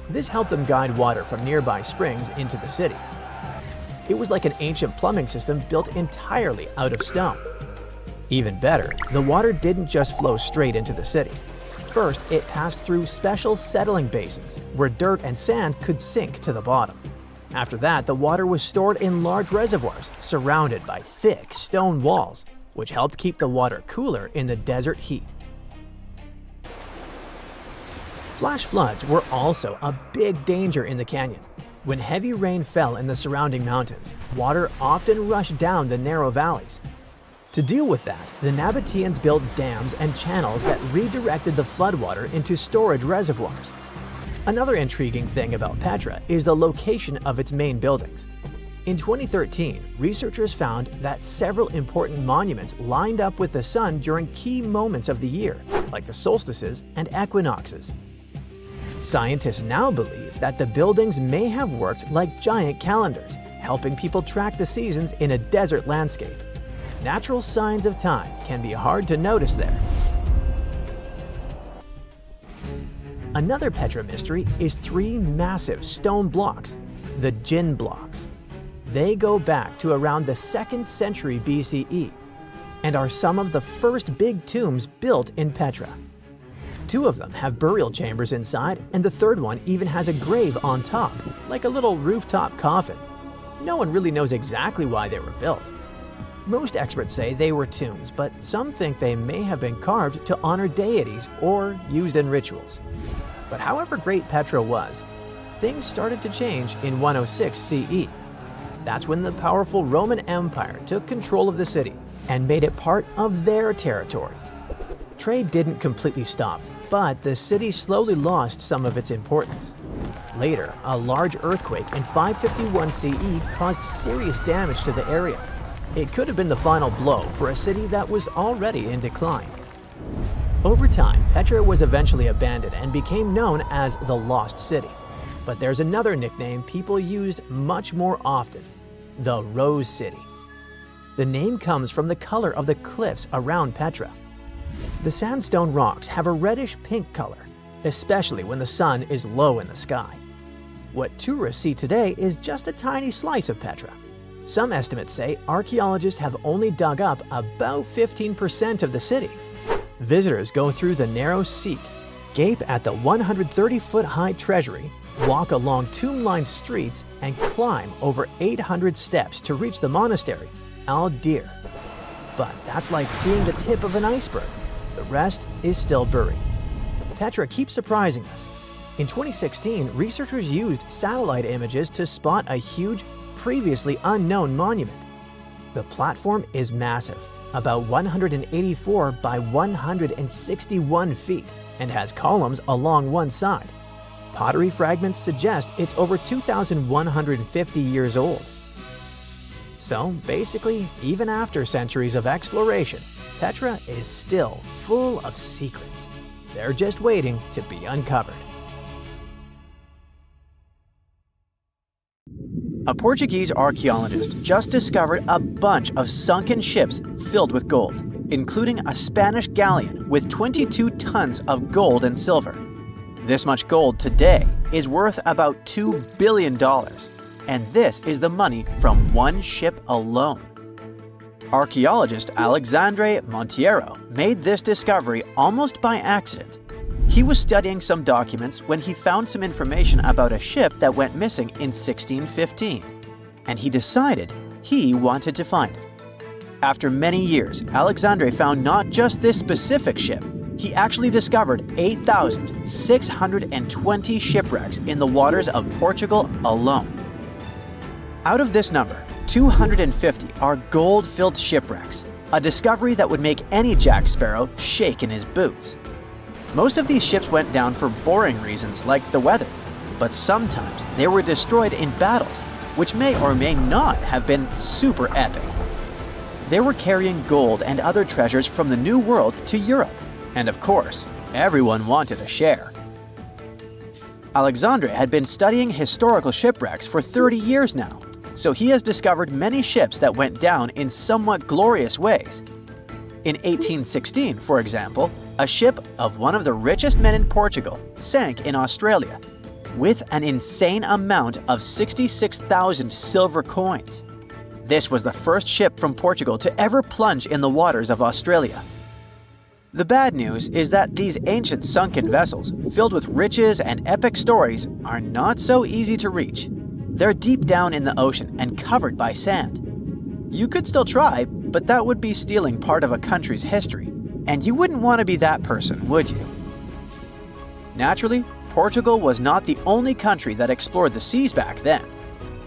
This helped them guide water from nearby springs into the city. It was like an ancient plumbing system built entirely out of stone. Even better, the water didn't just flow straight into the city. First, it passed through special settling basins where dirt and sand could sink to the bottom. After that, the water was stored in large reservoirs surrounded by thick stone walls, which helped keep the water cooler in the desert heat. Flash floods were also a big danger in the canyon. When heavy rain fell in the surrounding mountains, water often rushed down the narrow valleys. To deal with that, the Nabateans built dams and channels that redirected the floodwater into storage reservoirs. Another intriguing thing about Petra is the location of its main buildings. In 2013, researchers found that several important monuments lined up with the sun during key moments of the year, like the solstices and equinoxes. Scientists now believe that the buildings may have worked like giant calendars, helping people track the seasons in a desert landscape. Natural signs of time can be hard to notice there. Another Petra mystery is 3 massive stone blocks, the Jinn blocks. They go back to around the 2nd century BCE and are some of the first big tombs built in Petra. 2 of them have burial chambers inside, and the 3rd one even has a grave on top, like a little rooftop coffin. No one really knows exactly why they were built. Most experts say they were tombs, but some think they may have been carved to honor deities or used in rituals. But however great Petra was, things started to change in 106 CE. That's when the powerful Roman Empire took control of the city and made it part of their territory. Trade didn't completely stop, but the city slowly lost some of its importance. Later, a large earthquake in 551 CE caused serious damage to the area. It could have been the final blow for a city that was already in decline. Over time, Petra was eventually abandoned and became known as the Lost City. But there's another nickname people used much more often, the Rose City. The name comes from the color of the cliffs around Petra. The sandstone rocks have a reddish-pink color, especially when the sun is low in the sky. What tourists see today is just a tiny slice of Petra. Some estimates say archaeologists have only dug up about 15% of the city. Visitors go through the narrow Sik, gape at the 130-foot-high treasury, walk along tomb-lined streets, and climb over 800 steps to reach the monastery, Al-Dir. But that's like seeing the tip of an iceberg. The rest is still buried. Petra keeps surprising us. In 2016, researchers used satellite images to spot a huge, previously unknown monument. The platform is massive, about 184 by 161 feet, and has columns along one side. Pottery fragments suggest it's over 2,150 years old. So basically, even after centuries of exploration, Petra is still full of secrets. They're just waiting to be uncovered. A Portuguese archaeologist just discovered a bunch of sunken ships filled with gold, including a Spanish galleon with 22 tons of gold and silver. This much gold today is worth about $2 billion, and this is the money from one ship alone. Archaeologist Alexandre Monteiro made this discovery almost by accident. He was studying some documents when he found some information about a ship that went missing in 1615, and he decided he wanted to find it. After many years, Alexandre found not just this specific ship, he actually discovered 8,620 shipwrecks in the waters of Portugal alone. Out of this number, 250 are gold-filled shipwrecks, a discovery that would make any Jack Sparrow shake in his boots. Most of these ships went down for boring reasons like the weather, but sometimes they were destroyed in battles, which may or may not have been super epic. They were carrying gold and other treasures from the New World to Europe, and of course, everyone wanted a share. Alexandre had been studying historical shipwrecks for 30 years now, so he has discovered many ships that went down in somewhat glorious ways. In 1816, for example, a ship of one of the richest men in Portugal sank in Australia, with an insane amount of 66,000 silver coins. This was the first ship from Portugal to ever plunge in the waters of Australia. The bad news is that these ancient sunken vessels, filled with riches and epic stories, are not so easy to reach. They're deep down in the ocean and covered by sand. You could still try, but that would be stealing part of a country's history, and you wouldn't want to be that person, would you? Naturally, Portugal was not the only country that explored the seas back then.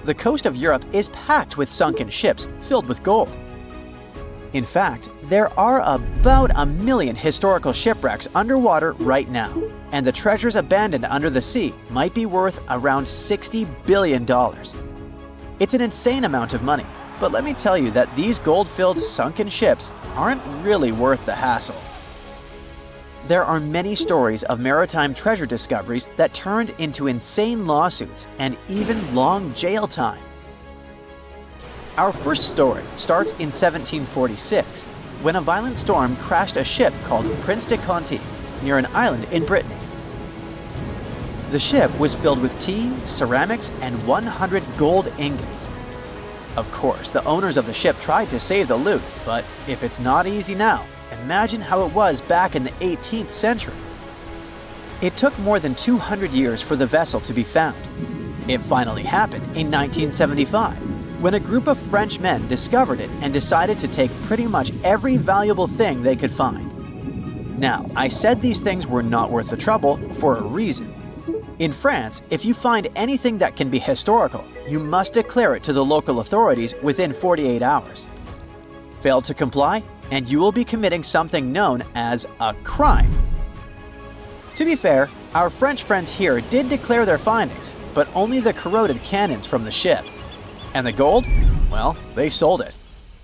The coast of Europe is packed with sunken ships filled with gold. In fact, there are about 1 million historical shipwrecks underwater right now, and the treasures abandoned under the sea might be worth around $60 billion. It's an insane amount of money, but let me tell you that these gold-filled sunken ships aren't really worth the hassle. There are many stories of maritime treasure discoveries that turned into insane lawsuits and even long jail time. Our first story starts in 1746, when a violent storm crashed a ship called Prince de Conti near an island in Brittany. The ship was filled with tea, ceramics, and 100 gold ingots. Of course, the owners of the ship tried to save the loot, but if it's not easy now, imagine how it was back in the 18th century. It took more than 200 years for the vessel to be found. It finally happened in 1975, when a group of French men discovered it and decided to take pretty much every valuable thing they could find. Now, I said these things were not worth the trouble for a reason. In France, if you find anything that can be historical, you must declare it to the local authorities within 48 hours. Fail to comply, and you will be committing something known as a crime. To be fair, our French friends here did declare their findings, but only the corroded cannons from the ship. And the gold? Well, they sold it.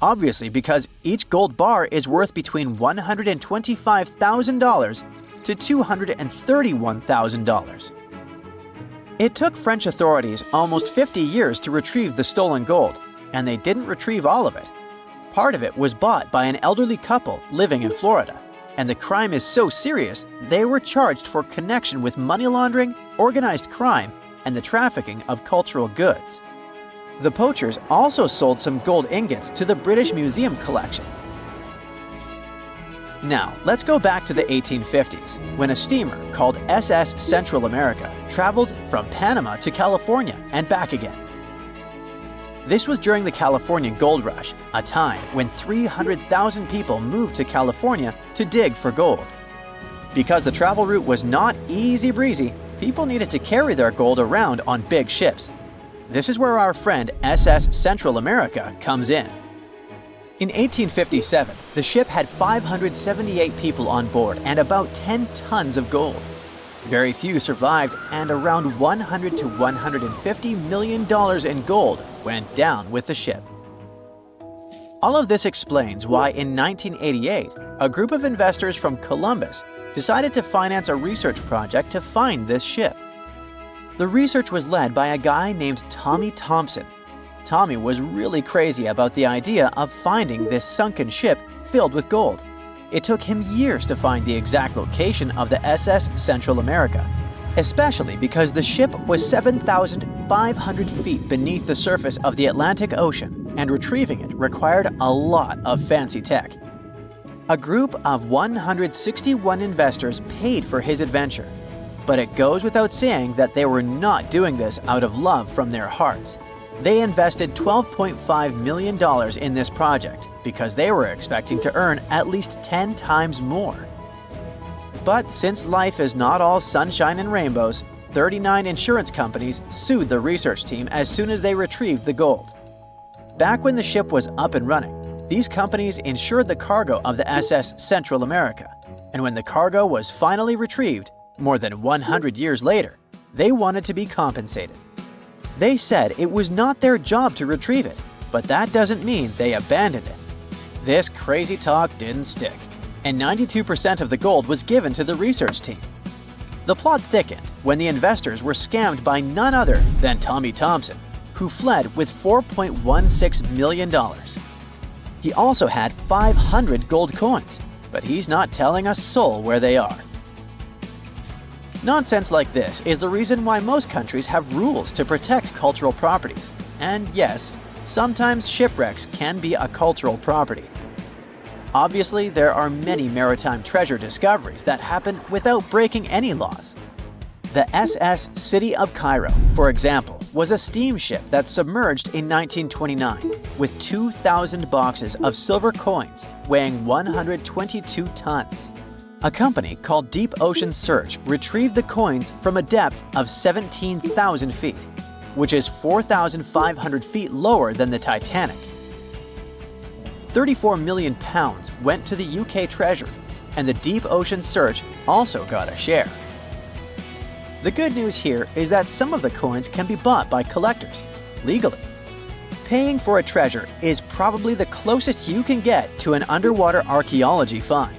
Obviously, because each gold bar is worth between $125,000 to $231,000. It took French authorities almost 50 years to retrieve the stolen gold, and they didn't retrieve all of it. Part of it was bought by an elderly couple living in Florida, and the crime is so serious they were charged for connection with money laundering, organized crime, and the trafficking of cultural goods. The poachers also sold some gold ingots to the British Museum collection. Now, let's go back to the 1850s, when a steamer called SS Central America traveled from Panama to California and back again. This was during the California Gold Rush, a time when 300,000 people moved to California to dig for gold. Because the travel route was not easy breezy, people needed to carry their gold around on big ships. This is where our friend SS Central America comes in. In 1857, the ship had 578 people on board and about 10 tons of gold. Very few survived, and around $100 to $150 million in gold went down with the ship. All of this explains why in 1988, a group of investors from Columbus decided to finance a research project to find this ship. The research was led by a guy named Tommy Thompson. Tommy was really crazy about the idea of finding this sunken ship filled with gold. It took him years to find the exact location of the SS Central America, especially because the ship was 7,500 feet beneath the surface of the Atlantic Ocean, and retrieving it required a lot of fancy tech. A group of 161 investors paid for his adventure, but it goes without saying that they were not doing this out of love from their hearts. They invested $12.5 million in this project because they were expecting to earn at least 10 times more. But since life is not all sunshine and rainbows, 39 insurance companies sued the research team as soon as they retrieved the gold. Back when the ship was up and running, these companies insured the cargo of the SS Central America, and when the cargo was finally retrieved, more than 100 years later, they wanted to be compensated. They said it was not their job to retrieve it, but that doesn't mean they abandoned it. This crazy talk didn't stick, and 92% of the gold was given to the research team. The plot thickened when the investors were scammed by none other than Tommy Thompson, who fled with $4.16 million. He also had 500 gold coins, but he's not telling a soul where they are. Nonsense like this is the reason why most countries have rules to protect cultural properties. And yes, sometimes shipwrecks can be a cultural property. Obviously, there are many maritime treasure discoveries that happen without breaking any laws. The SS City of Cairo, for example, was a steamship that submerged in 1929 with 2,000 boxes of silver coins weighing 122 tons. A company called Deep Ocean Search retrieved the coins from a depth of 17,000 feet, which is 4,500 feet lower than the Titanic. 34 million pounds went to the UK Treasury, and the Deep Ocean Search also got a share. The good news here is that some of the coins can be bought by collectors, legally. Paying for a treasure is probably the closest you can get to an underwater archaeology find.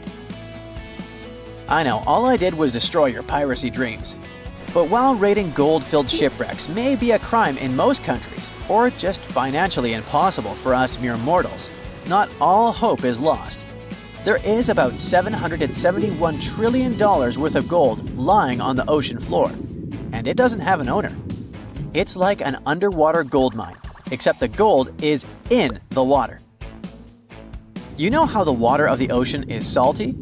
I know, all I did was destroy your piracy dreams. But while raiding gold-filled shipwrecks may be a crime in most countries, or just financially impossible for us mere mortals, not all hope is lost. There is about $771 trillion worth of gold lying on the ocean floor, and it doesn't have an owner. It's like an underwater gold mine, except the gold is in the water. You know how the water of the ocean is salty?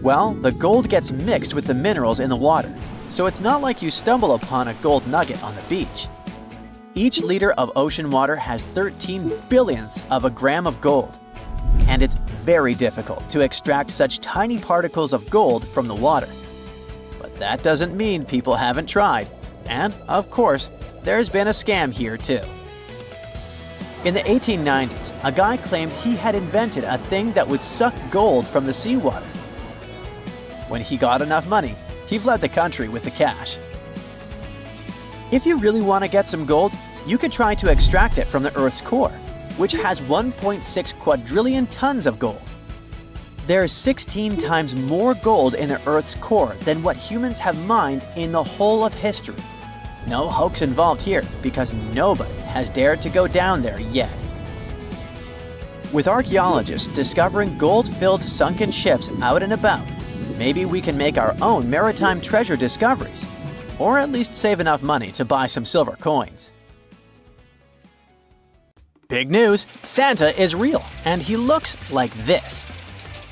Well, the gold gets mixed with the minerals in the water, so it's not like you stumble upon a gold nugget on the beach. Each liter of ocean water has 13 billionths of a gram of gold, and it's very difficult to extract such tiny particles of gold from the water. But that doesn't mean people haven't tried, and, of course, there's been a scam here too. In the 1890s, a guy claimed he had invented a thing that would suck gold from the seawater. When he got enough money, he fled the country with the cash. If you really want to get some gold, you could try to extract it from the Earth's core, which has 1.6 quadrillion tons of gold. There's 16 times more gold in the Earth's core than what humans have mined in the whole of history. No hoax involved here, because nobody has dared to go down there yet. With archaeologists discovering gold-filled sunken ships out and about, maybe we can make our own maritime treasure discoveries, or at least save enough money to buy some silver coins. Big news! Santa is real, and he looks like this.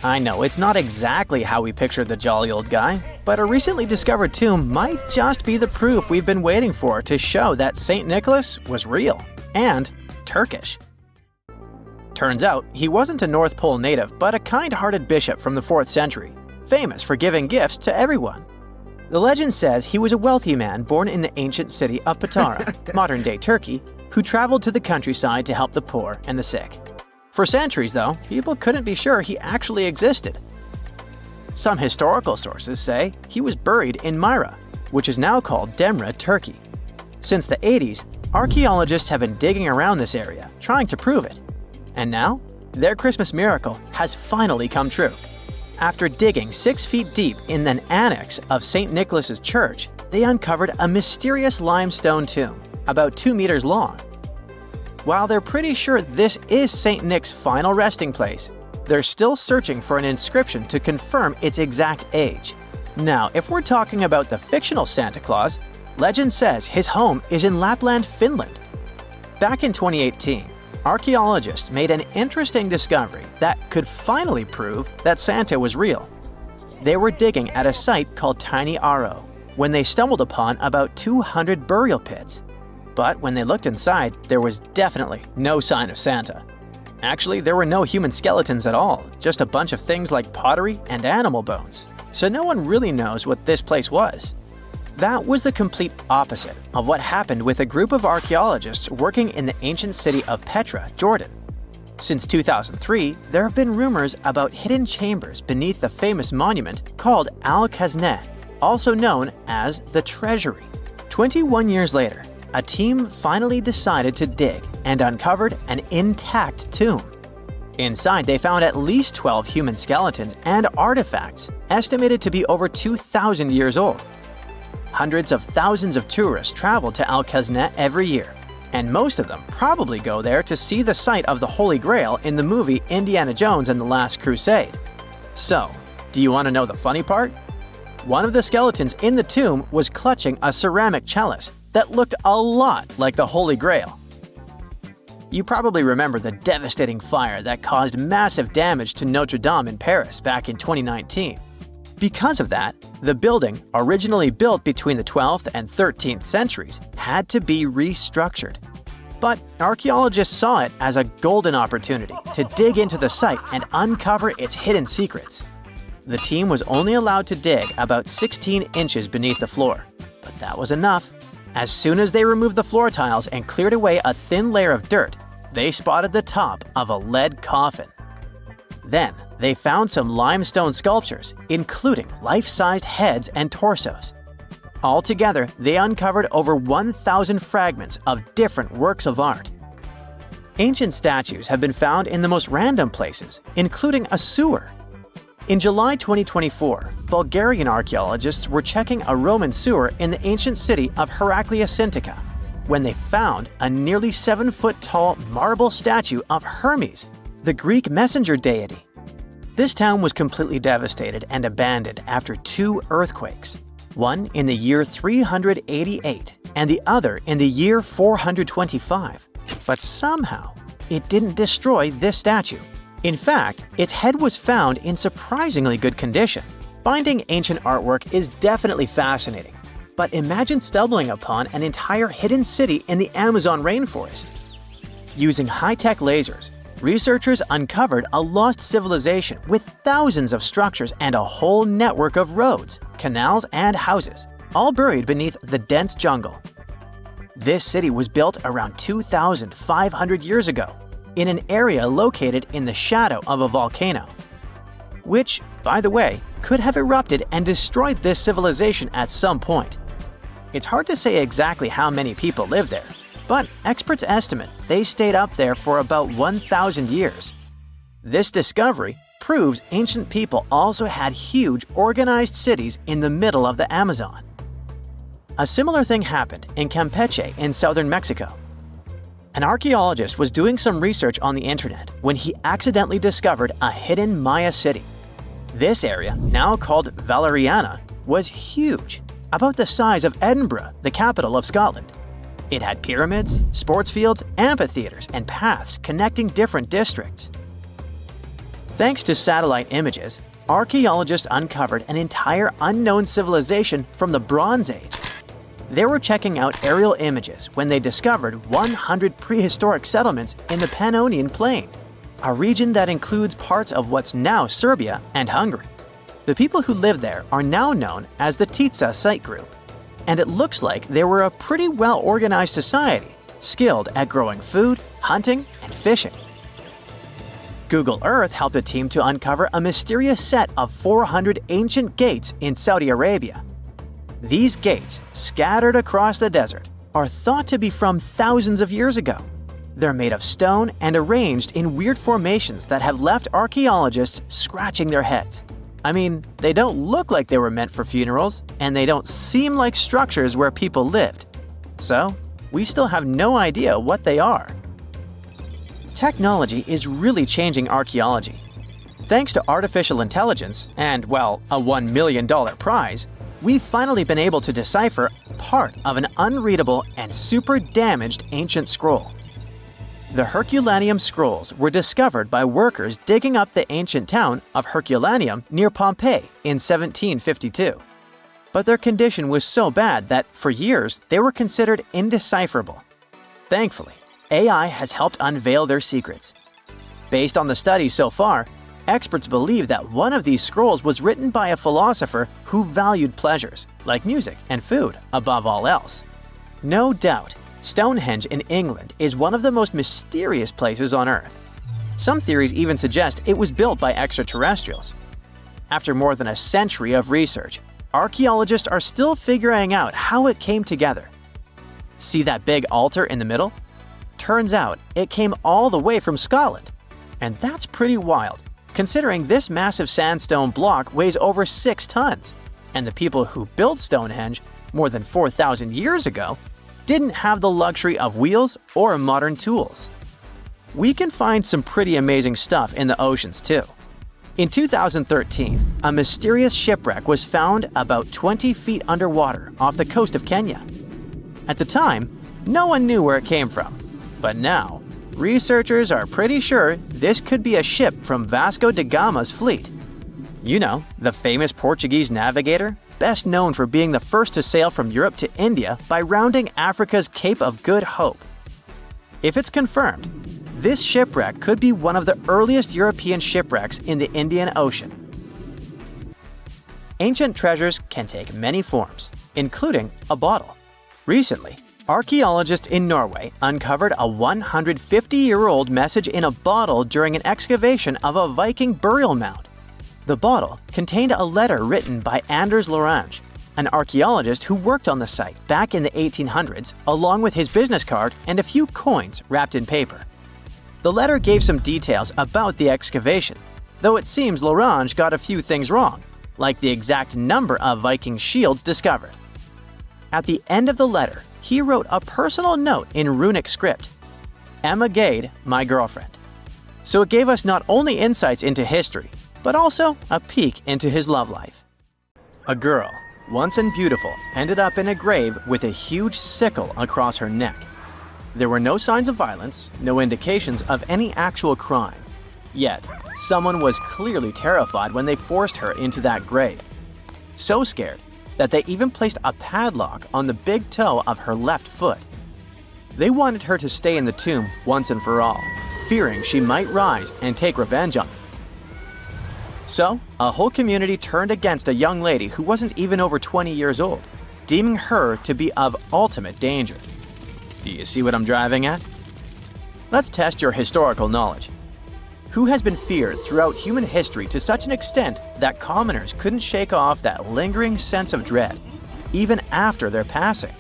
I know, it's not exactly how we pictured the jolly old guy, but a recently discovered tomb might just be the proof we've been waiting for to show that St. Nicholas was real, and Turkish. Turns out, he wasn't a North Pole native, but a kind-hearted bishop from the 4th century, famous for giving gifts to everyone. The legend says he was a wealthy man born in the ancient city of Patara, modern-day Turkey, who traveled to the countryside to help the poor and the sick. For centuries, though, people couldn't be sure he actually existed. Some historical sources say he was buried in Myra, which is now called Demre, Turkey. Since the 80s, archaeologists have been digging around this area, trying to prove it. And now, Their Christmas miracle has finally come true. After digging 6 feet deep in an annex of St. Nicholas's Church, they uncovered a mysterious limestone tomb, about 2 meters long. While they're pretty sure this is St. Nick's final resting place, they're still searching for an inscription to confirm its exact age. Now, if we're talking about the fictional Santa Claus, legend says his home is in Lapland, Finland. Back in 2018, archaeologists made an interesting discovery that could finally prove that Santa was real. They were digging at a site called Tiny Aro when they stumbled upon about 200 burial pits. But when they looked inside, there was definitely no sign of Santa. Actually, there were no human skeletons at all, just a bunch of things like pottery and animal bones. So no one really knows what this place was. That was the complete opposite of what happened with a group of archaeologists working in the ancient city of Petra, Jordan. Since 2003, there have been rumors about hidden chambers beneath the famous monument called Al-Khazneh, also known as the Treasury. 21 years later, a team finally decided to dig and uncovered an intact tomb. Inside, they found at least 12 human skeletons and artifacts estimated to be over 2,000 years old. Hundreds of thousands of tourists travel to Al-Khazneh every year, and most of them probably go there to see the site of the Holy Grail in the movie Indiana Jones and the Last Crusade. So, do you want to know the funny part? One of the skeletons in the tomb was clutching a ceramic chalice that looked a lot like the Holy Grail. You probably remember the devastating fire that caused massive damage to Notre Dame in Paris back in 2019. Because of that, the building, originally built between the 12th and 13th centuries, had to be restructured. But archaeologists saw it as a golden opportunity to dig into the site and uncover its hidden secrets. The team was only allowed to dig about 16 inches beneath the floor, but that was enough. As soon as they removed the floor tiles and cleared away a thin layer of dirt, they spotted the top of a lead coffin. Then, they found some limestone sculptures, including life-sized heads and torsos. Altogether, they uncovered over 1,000 fragments of different works of art. Ancient statues have been found in the most random places, including a sewer. In July 2024, Bulgarian archaeologists were checking a Roman sewer in the ancient city of Heraklia Sintika when they found a nearly 7-foot-tall marble statue of Hermes, the Greek messenger deity. This town was completely devastated and abandoned after 2 earthquakes, one in the year 388 and the other in the year 425. But somehow, it didn't destroy this statue. In fact, its head was found in surprisingly good condition. Finding ancient artwork is definitely fascinating, but imagine stumbling upon an entire hidden city in the Amazon rainforest. Using high-tech lasers, researchers uncovered a lost civilization with thousands of structures and a whole network of roads, canals, and houses, all buried beneath the dense jungle. This city was built around 2,500 years ago, in an area located in the shadow of a volcano, which, by the way, could have erupted and destroyed this civilization at some point. It's hard to say exactly how many people live there, but experts estimate they stayed up there for about 1,000 years. This discovery proves ancient people also had huge, organized cities in the middle of the Amazon. A similar thing happened in Campeche in southern Mexico. An archaeologist was doing some research on the internet when he accidentally discovered a hidden Maya city. This area, now called Valeriana, was huge, about the size of Edinburgh, the capital of Scotland. It had pyramids, sports fields, amphitheaters, and paths connecting different districts. Thanks to satellite images, archaeologists uncovered an entire unknown civilization from the Bronze Age. They were checking out aerial images when they discovered 100 prehistoric settlements in the Pannonian Plain, a region that includes parts of what's now Serbia and Hungary. The people who lived there are now known as the Titsa Site Group, and it looks like they were a pretty well-organized society, skilled at growing food, hunting, and fishing. Google Earth helped a team to uncover a mysterious set of 400 ancient gates in Saudi Arabia. These gates, scattered across the desert, are thought to be from thousands of years ago. They're made of stone and arranged in weird formations that have left archaeologists scratching their heads. I mean, they don't look like they were meant for funerals, and they don't seem like structures where people lived. So, we still have no idea what they are. Technology is really changing archaeology. Thanks to artificial intelligence and, well, a $1 million prize, we've finally been able to decipher part of an unreadable and super damaged ancient scroll. The Herculaneum scrolls were discovered by workers digging up the ancient town of Herculaneum near Pompeii in 1752. But their condition was so bad that, for years, they were considered indecipherable. Thankfully, AI has helped unveil their secrets. Based on the studies so far, experts believe that one of these scrolls was written by a philosopher who valued pleasures, like music and food, above all else. No doubt, Stonehenge in England is one of the most mysterious places on Earth. Some theories even suggest it was built by extraterrestrials. After more than a century of research, archaeologists are still figuring out how it came together. See that big altar in the middle? Turns out it came all the way from Scotland. And that's pretty wild, considering this massive sandstone block weighs over 6 tons, and the people who built Stonehenge more than 4,000 years ago didn't have the luxury of wheels or modern tools. We can find some pretty amazing stuff in the oceans too. In 2013, a mysterious shipwreck was found about 20 feet underwater off the coast of Kenya. At the time, no one knew where it came from, but now, researchers are pretty sure this could be a ship from Vasco da Gama's fleet. You know, the famous Portuguese navigator, best known for being the first to sail from Europe to India by rounding Africa's Cape of Good Hope. If it's confirmed, this shipwreck could be one of the earliest European shipwrecks in the Indian Ocean. Ancient treasures can take many forms, including a bottle. Recently, archaeologists in Norway uncovered a 150-year-old message in a bottle during an excavation of a Viking burial mound. The bottle contained a letter written by Anders Lorange, an archaeologist who worked on the site back in the 1800s, along with his business card and a few coins wrapped in paper. The letter gave some details about the excavation, though it seems Lorange got a few things wrong, like the exact number of Viking shields discovered. At the end of the letter, he wrote a personal note in runic script, "Emma Gade, my girlfriend." So it gave us not only insights into history, but also a peek into his love life. A girl, once and beautiful, ended up in a grave with a huge sickle across her neck. There were no signs of violence, no indications of any actual crime. Yet, someone was clearly terrified when they forced her into that grave. So scared that they even placed a padlock on the big toe of her left foot. They wanted her to stay in the tomb once and for all, fearing she might rise and take revenge on them. So, a whole community turned against a young lady who wasn't even over 20 years old, deeming her to be of ultimate danger. Do you see what I'm driving at? Let's test your historical knowledge. Who has been feared throughout human history to such an extent that commoners couldn't shake off that lingering sense of dread, even after their passing?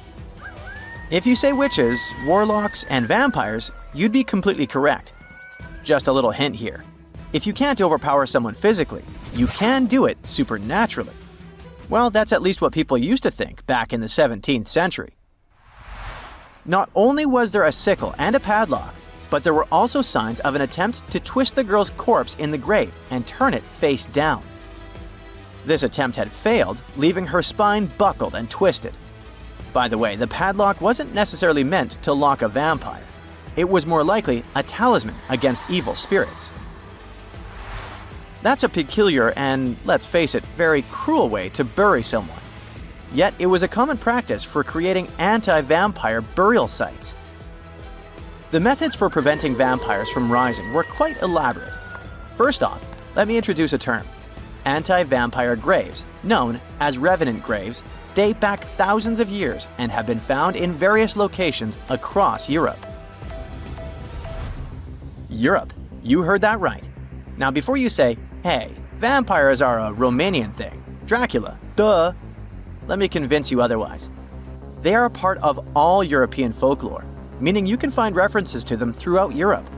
If you say witches, warlocks, and vampires, you'd be completely correct. Just a little hint here. If you can't overpower someone physically, you can do it supernaturally. Well, that's at least what people used to think back in the 17th century. Not only was there a sickle and a padlock, but there were also signs of an attempt to twist the girl's corpse in the grave and turn it face down. This attempt had failed, leaving her spine buckled and twisted. By the way, the padlock wasn't necessarily meant to lock a vampire. It was more likely a talisman against evil spirits. That's a peculiar and, let's face it, very cruel way to bury someone. Yet it was a common practice for creating anti-vampire burial sites. The methods for preventing vampires from rising were quite elaborate. First off, let me introduce a term. Anti-vampire graves, known as revenant graves, date back thousands of years and have been found in various locations across Europe. Europe, you heard that right. Now before you say, hey, vampires are a Romanian thing, Dracula, duh, let me convince you otherwise. They are a part of all European folklore, meaning you can find references to them throughout Europe.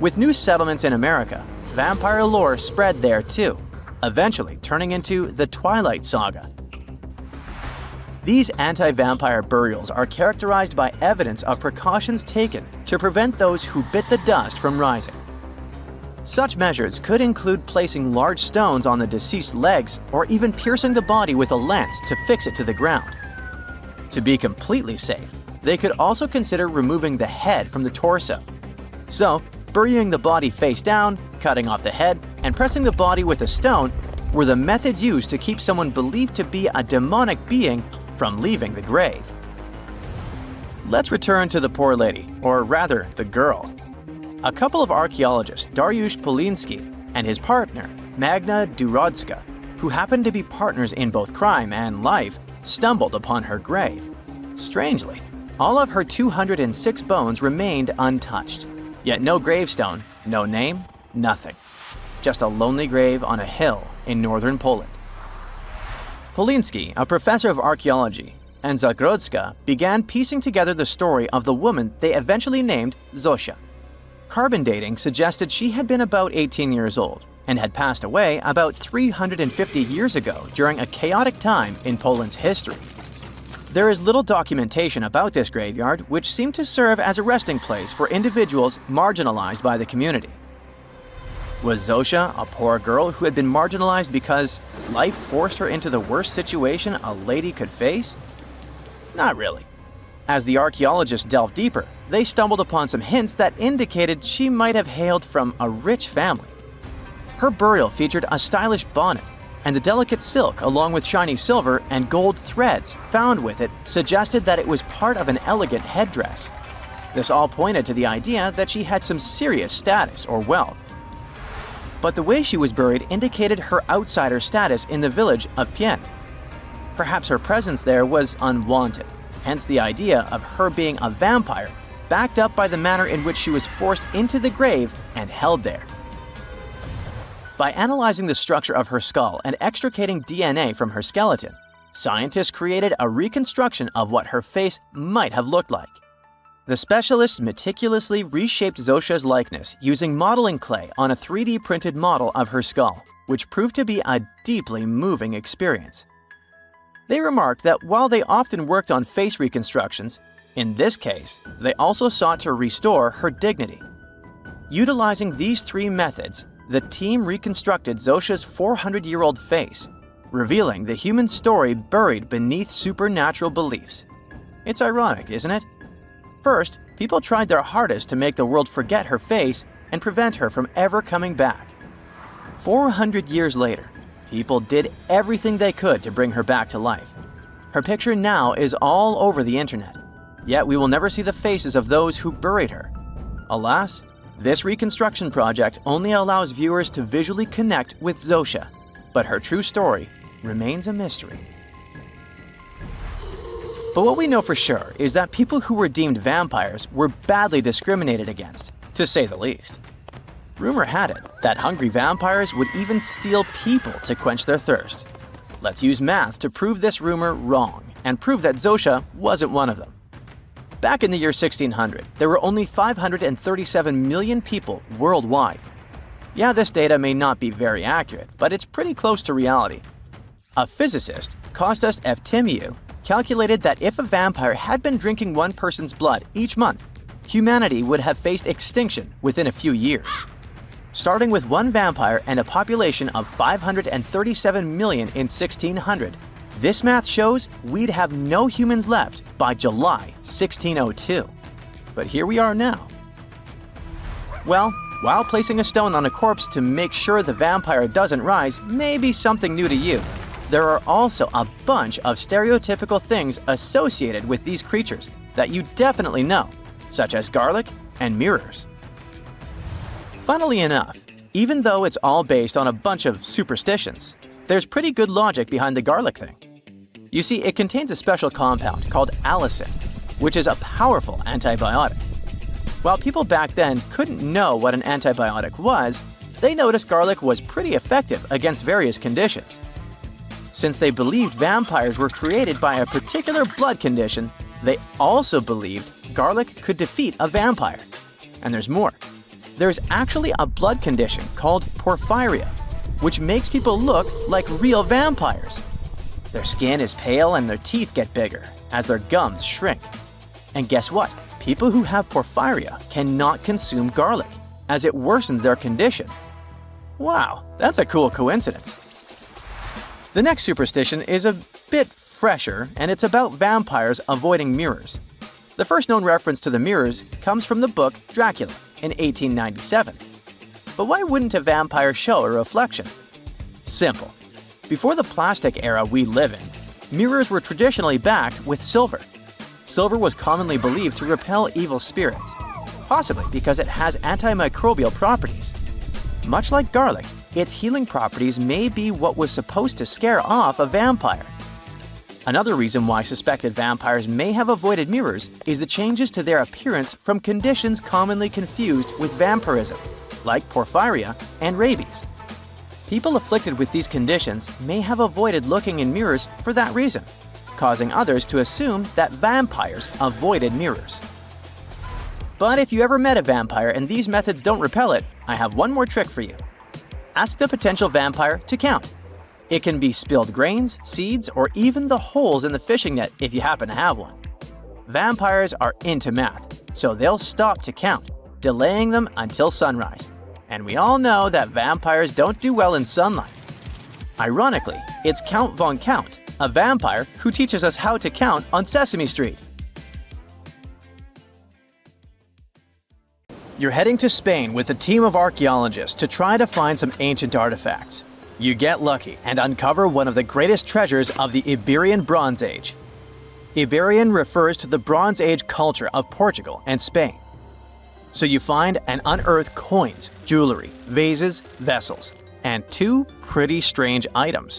With new settlements in America, vampire lore spread there too, eventually turning into the Twilight Saga. These anti-vampire burials are characterized by evidence of precautions taken to prevent those who bit the dust from rising. Such measures could include placing large stones on the deceased's legs or even piercing the body with a lance to fix it to the ground. To be completely safe, they could also consider removing the head from the torso. So, burying the body face down, cutting off the head, and pressing the body with a stone were the methods used to keep someone believed to be a demonic being from leaving the grave. Let's return to the poor lady, or rather, the girl. A couple of archaeologists, Dariusz Poliński and his partner, Magna Durodzka, who happened to be partners in both crime and life, stumbled upon her grave. Strangely, all of her 206 bones remained untouched. Yet no gravestone, no name, nothing. Just a lonely grave on a hill in northern Poland. Poliński, a professor of archaeology, and Zagrodzka began piecing together the story of the woman they eventually named Zosia. Carbon dating suggested she had been about 18 years old and had passed away about 350 years ago during a chaotic time in Poland's history. There is little documentation about this graveyard, which seemed to serve as a resting place for individuals marginalized by the community. Was Zosia a poor girl who had been marginalized because life forced her into the worst situation a lady could face? Not really. As the archaeologists delved deeper, they stumbled upon some hints that indicated she might have hailed from a rich family. Her burial featured a stylish bonnet, and the delicate silk along with shiny silver and gold threads found with it suggested that it was part of an elegant headdress. This all pointed to the idea that she had some serious status or wealth. But the way she was buried indicated her outsider status in the village of Pien. Perhaps her presence there was unwanted, hence the idea of her being a vampire, backed up by the manner in which she was forced into the grave and held there. By analyzing the structure of her skull and extricating DNA from her skeleton, scientists created a reconstruction of what her face might have looked like. The specialists meticulously reshaped Zosia's likeness using modeling clay on a 3D printed model of her skull, which proved to be a deeply moving experience. They remarked that while they often worked on face reconstructions, in this case, they also sought to restore her dignity. Utilizing these three methods, the team reconstructed Zosia's 400-year-old face, revealing the human story buried beneath supernatural beliefs. It's ironic, isn't it? First, people tried their hardest to make the world forget her face and prevent her from ever coming back. 400 years later, people did everything they could to bring her back to life. Her picture now is all over the internet, yet we will never see the faces of those who buried her. Alas, this reconstruction project only allows viewers to visually connect with Zosia, but her true story remains a mystery. But what we know for sure is that people who were deemed vampires were badly discriminated against, to say the least. Rumor had it that hungry vampires would even steal people to quench their thirst. Let's use math to prove this rumor wrong and prove that Zosia wasn't one of them. Back in the year 1600, there were only 537 million people worldwide. Yeah, this data may not be very accurate, but it's pretty close to reality. A physicist, Kostas Eftimiou, calculated that if a vampire had been drinking one person's blood each month, humanity would have faced extinction within a few years. Starting with one vampire and a population of 537 million in 1600, this math shows we'd have no humans left by July 1602. But here we are now. Well, while placing a stone on a corpse to make sure the vampire doesn't rise may be something new to you, there are also a bunch of stereotypical things associated with these creatures that you definitely know, such as garlic and mirrors. Funnily enough, even though it's all based on a bunch of superstitions, there's pretty good logic behind the garlic thing. You see, it contains a special compound called allicin, which is a powerful antibiotic. While people back then couldn't know what an antibiotic was, they noticed garlic was pretty effective against various conditions. Since they believed vampires were created by a particular blood condition, They also believed garlic could defeat a vampire. And there's more. There's actually a blood condition called porphyria, which makes people look like real vampires. Their skin is pale and their teeth get bigger as their gums shrink. And guess what? People who have porphyria cannot consume garlic, as it worsens their condition. Wow, that's a cool coincidence. The next superstition is a bit fresher, and it's about vampires avoiding mirrors. The first known reference to the mirrors comes from the book Dracula in 1897. But why wouldn't a vampire show a reflection? Simple. Before the plastic era we live in, mirrors were traditionally backed with silver. Silver was commonly believed to repel evil spirits, possibly because it has antimicrobial properties. Much like garlic, its healing properties may be what was supposed to scare off a vampire. Another reason why suspected vampires may have avoided mirrors is the changes to their appearance from conditions commonly confused with vampirism, like porphyria and rabies. People afflicted with these conditions may have avoided looking in mirrors for that reason, causing others to assume that vampires avoided mirrors. But if you ever met a vampire and these methods don't repel it, I have one more trick for you. Ask the potential vampire to count. It can be spilled grains, seeds, or even the holes in the fishing net if you happen to have one. Vampires are into math, so they'll stop to count, delaying them until sunrise. And we all know that vampires don't do well in sunlight. Ironically, it's Count Von Count, a vampire who teaches us how to count on Sesame Street. You're heading to Spain with a team of archaeologists to try to find some ancient artifacts. You get lucky and uncover one of the greatest treasures of the Iberian Bronze Age. Iberian refers to the Bronze Age culture of Portugal and Spain. So you find and unearth coins, jewelry, vases, vessels, and two pretty strange items.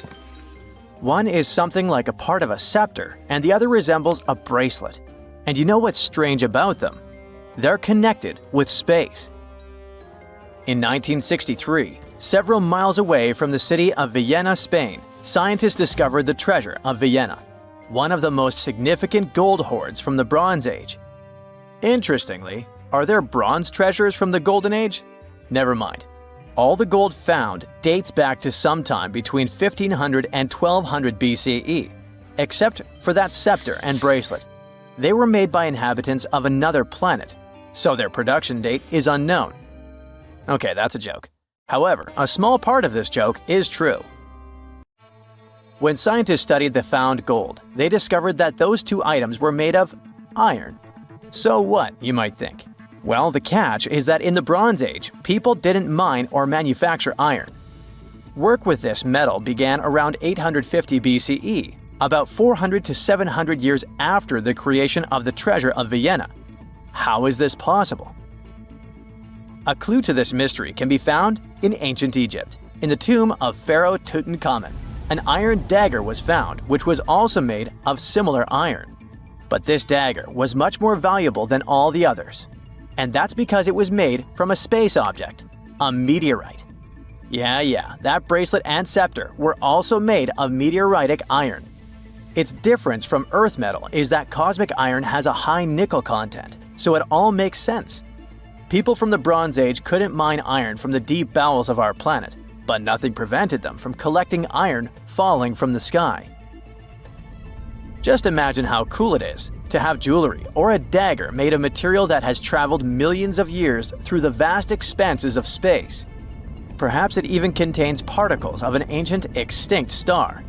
One is something like a part of a scepter, and the other resembles a bracelet. And you know what's strange about them? They're connected with space. In 1963, several miles away from the city of Villena, Spain, scientists discovered the treasure of Villena, one of the most significant gold hoards from the Bronze Age. Interestingly, are there bronze treasures from the Golden Age? Never mind. All the gold found dates back to sometime between 1500 and 1200 BCE, except for that scepter and bracelet. They were made by inhabitants of another planet, so their production date is unknown. Okay, that's a joke. However, a small part of this joke is true. When scientists studied the found gold, they discovered that those two items were made of iron. So what, you might think? Well, the catch is that in the Bronze Age, people didn't mine or manufacture iron. Work with this metal began around 850 BCE, about 400 to 700 years after the creation of the treasure of Villena. How is this possible? A clue to this mystery can be found in ancient Egypt. In the tomb of Pharaoh Tutankhamun, an iron dagger was found, which was also made of similar iron. But this dagger was much more valuable than all the others. And that's because it was made from a space object, a meteorite. Yeah, that bracelet and scepter were also made of meteoritic iron. Its difference from Earth metal is that cosmic iron has a high nickel content, so it all makes sense. People from the Bronze Age couldn't mine iron from the deep bowels of our planet, but nothing prevented them from collecting iron falling from the sky. Just imagine how cool it is to have jewelry or a dagger made of material that has traveled millions of years through the vast expanses of space. Perhaps it even contains particles of an ancient extinct star.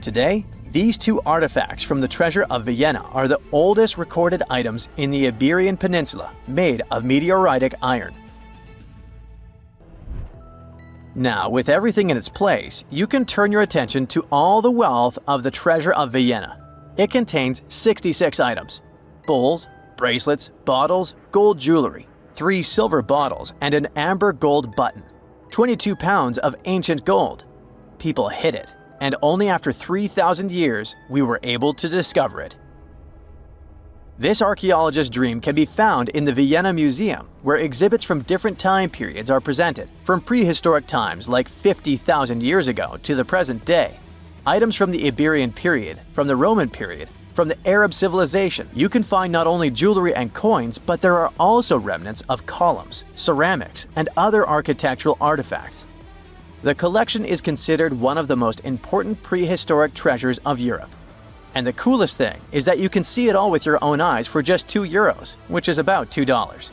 Today, these two artifacts from the treasure of Villena are the oldest recorded items in the Iberian Peninsula made of meteoritic iron. Now, with everything in its place, you can turn your attention to all the wealth of the treasure of Villena. It contains 66 items: bowls, bracelets, bottles, gold jewelry, 3 silver bottles, and an amber gold button. 22 pounds of ancient gold. People hid it, and only after 3,000 years we were able to discover it. This archaeologist's dream can be found in the Villena Museum, where exhibits from different time periods are presented, from prehistoric times like 50,000 years ago to the present day. Items from the Iberian period, from the Roman period, From the Arab civilization, you can find not only jewelry and coins, but there are also remnants of columns, ceramics, and other architectural artifacts. The collection is considered one of the most important prehistoric treasures of Europe. And the coolest thing is that you can see it all with your own eyes for just €2, which is about $2.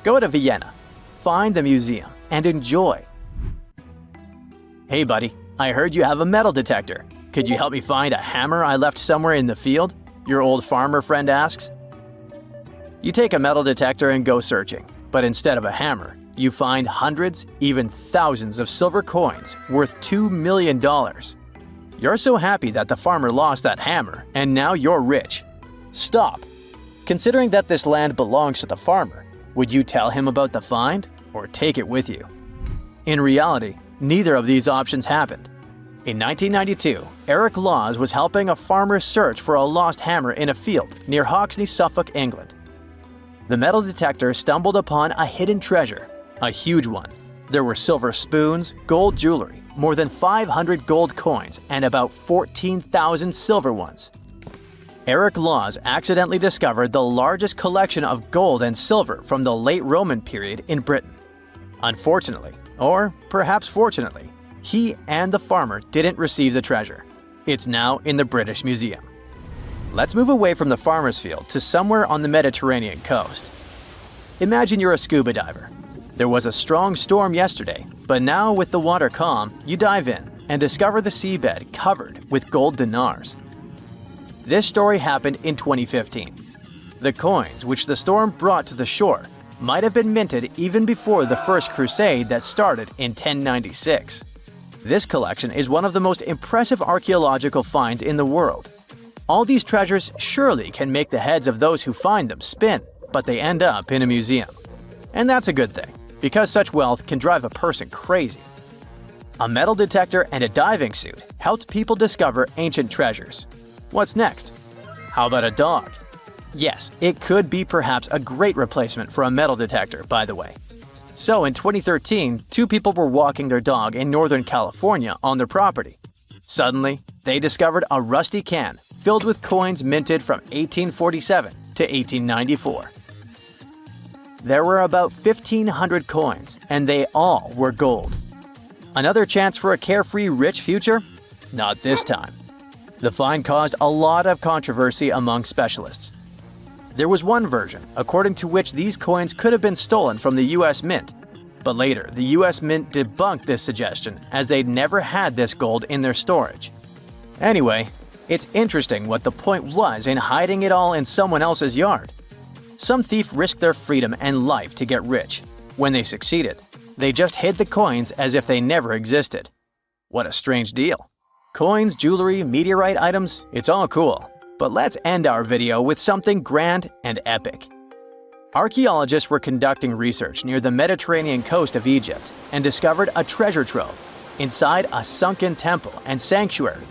Go to Vienna, find the museum, and enjoy. Hey buddy, I heard you have a metal detector. Could you help me find a hammer I left somewhere in the field? Your old farmer friend asks. You take a metal detector and go searching, but instead of a hammer, you find hundreds, even thousands of silver coins worth $2 million. You're so happy that the farmer lost that hammer, and now you're rich. Stop! Considering that this land belongs to the farmer, would you tell him about the find or take it with you? In reality, neither of these options happened. In 1992, Eric Laws was helping a farmer search for a lost hammer in a field near Hoxne, Suffolk, England. The metal detector stumbled upon a hidden treasure, a huge one. There were silver spoons, gold jewelry, more than 500 gold coins, and about 14,000 silver ones. Eric Laws accidentally discovered the largest collection of gold and silver from the late Roman period in Britain. Unfortunately, or perhaps fortunately, he and the farmer didn't receive the treasure. It's now in the British Museum. Let's move away from the farmer's field to somewhere on the Mediterranean coast. Imagine you're a scuba diver. There was a strong storm yesterday, but now with the water calm, you dive in and discover the seabed covered with gold dinars. This story happened in 2015. The coins which the storm brought to the shore might have been minted even before the First Crusade that started in 1096. This collection is one of the most impressive archaeological finds in the world. All these treasures surely can make the heads of those who find them spin, but they end up in a museum. And that's a good thing, because such wealth can drive a person crazy. A metal detector and a diving suit helped people discover ancient treasures. What's next? How about a dog? Yes, it could be perhaps a great replacement for a metal detector, by the way. So in 2013, two people were walking their dog in Northern California on their property. Suddenly, they discovered a rusty can filled with coins minted from 1847 to 1894. There were about 1,500 coins, and they all were gold. Another chance for a carefree rich future? Not this time. The find caused a lot of controversy among specialists. There was one version, according to which these coins could have been stolen from the US Mint. But later, the US Mint debunked this suggestion as they'd never had this gold in their storage. Anyway, it's interesting what the point was in hiding it all in someone else's yard. Some thief risked their freedom and life to get rich. When they succeeded, they just hid the coins as if they never existed. What a strange deal. Coins, jewelry, meteorite items, it's all cool. But let's end our video with something grand and epic. Archaeologists were conducting research near the Mediterranean coast of Egypt and discovered a treasure trove inside a sunken temple and sanctuary.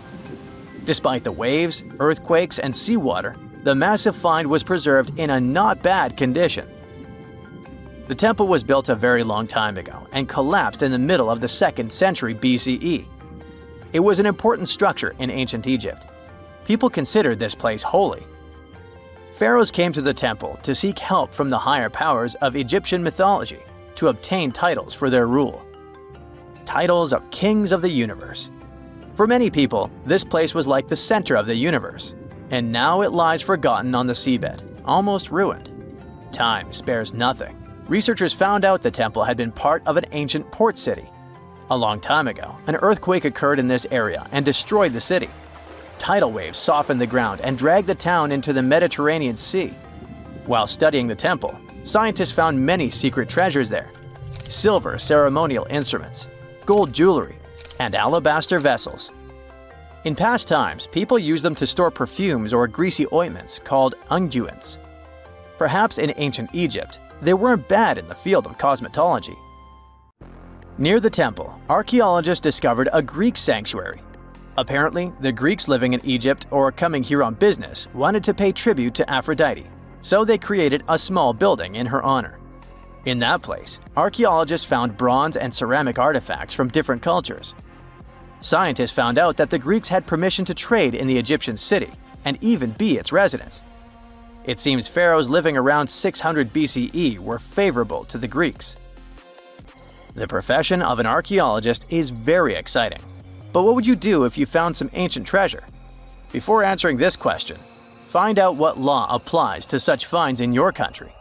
Despite the waves, earthquakes, and seawater, the massive find was preserved in a not bad condition. The temple was built a very long time ago and collapsed in the middle of the 2nd century BCE. It was an important structure in ancient Egypt. People considered this place holy. Pharaohs came to the temple to seek help from the higher powers of Egyptian mythology to obtain titles for their rule. Titles of kings of the universe. For many people, this place was like the center of the universe, and now it lies forgotten on the seabed, almost ruined. Time spares nothing. Researchers found out the temple had been part of an ancient port city. A long time ago, an earthquake occurred in this area and destroyed the city. Tidal waves softened the ground and dragged the town into the Mediterranean Sea. While studying the temple, scientists found many secret treasures there: silver ceremonial instruments, gold jewelry, and alabaster vessels. In past times, people used them to store perfumes or greasy ointments called unguents. Perhaps in ancient Egypt, they weren't bad in the field of cosmetology. Near the temple, archaeologists discovered a Greek sanctuary. Apparently, the Greeks living in Egypt or coming here on business wanted to pay tribute to Aphrodite, so they created a small building in her honor. In that place, archaeologists found bronze and ceramic artifacts from different cultures. Scientists found out that the Greeks had permission to trade in the Egyptian city, and even be its residents. It seems pharaohs living around 600 BCE were favorable to the Greeks. The profession of an archaeologist is very exciting. But what would you do if you found some ancient treasure? Before answering this question, find out what law applies to such finds in your country.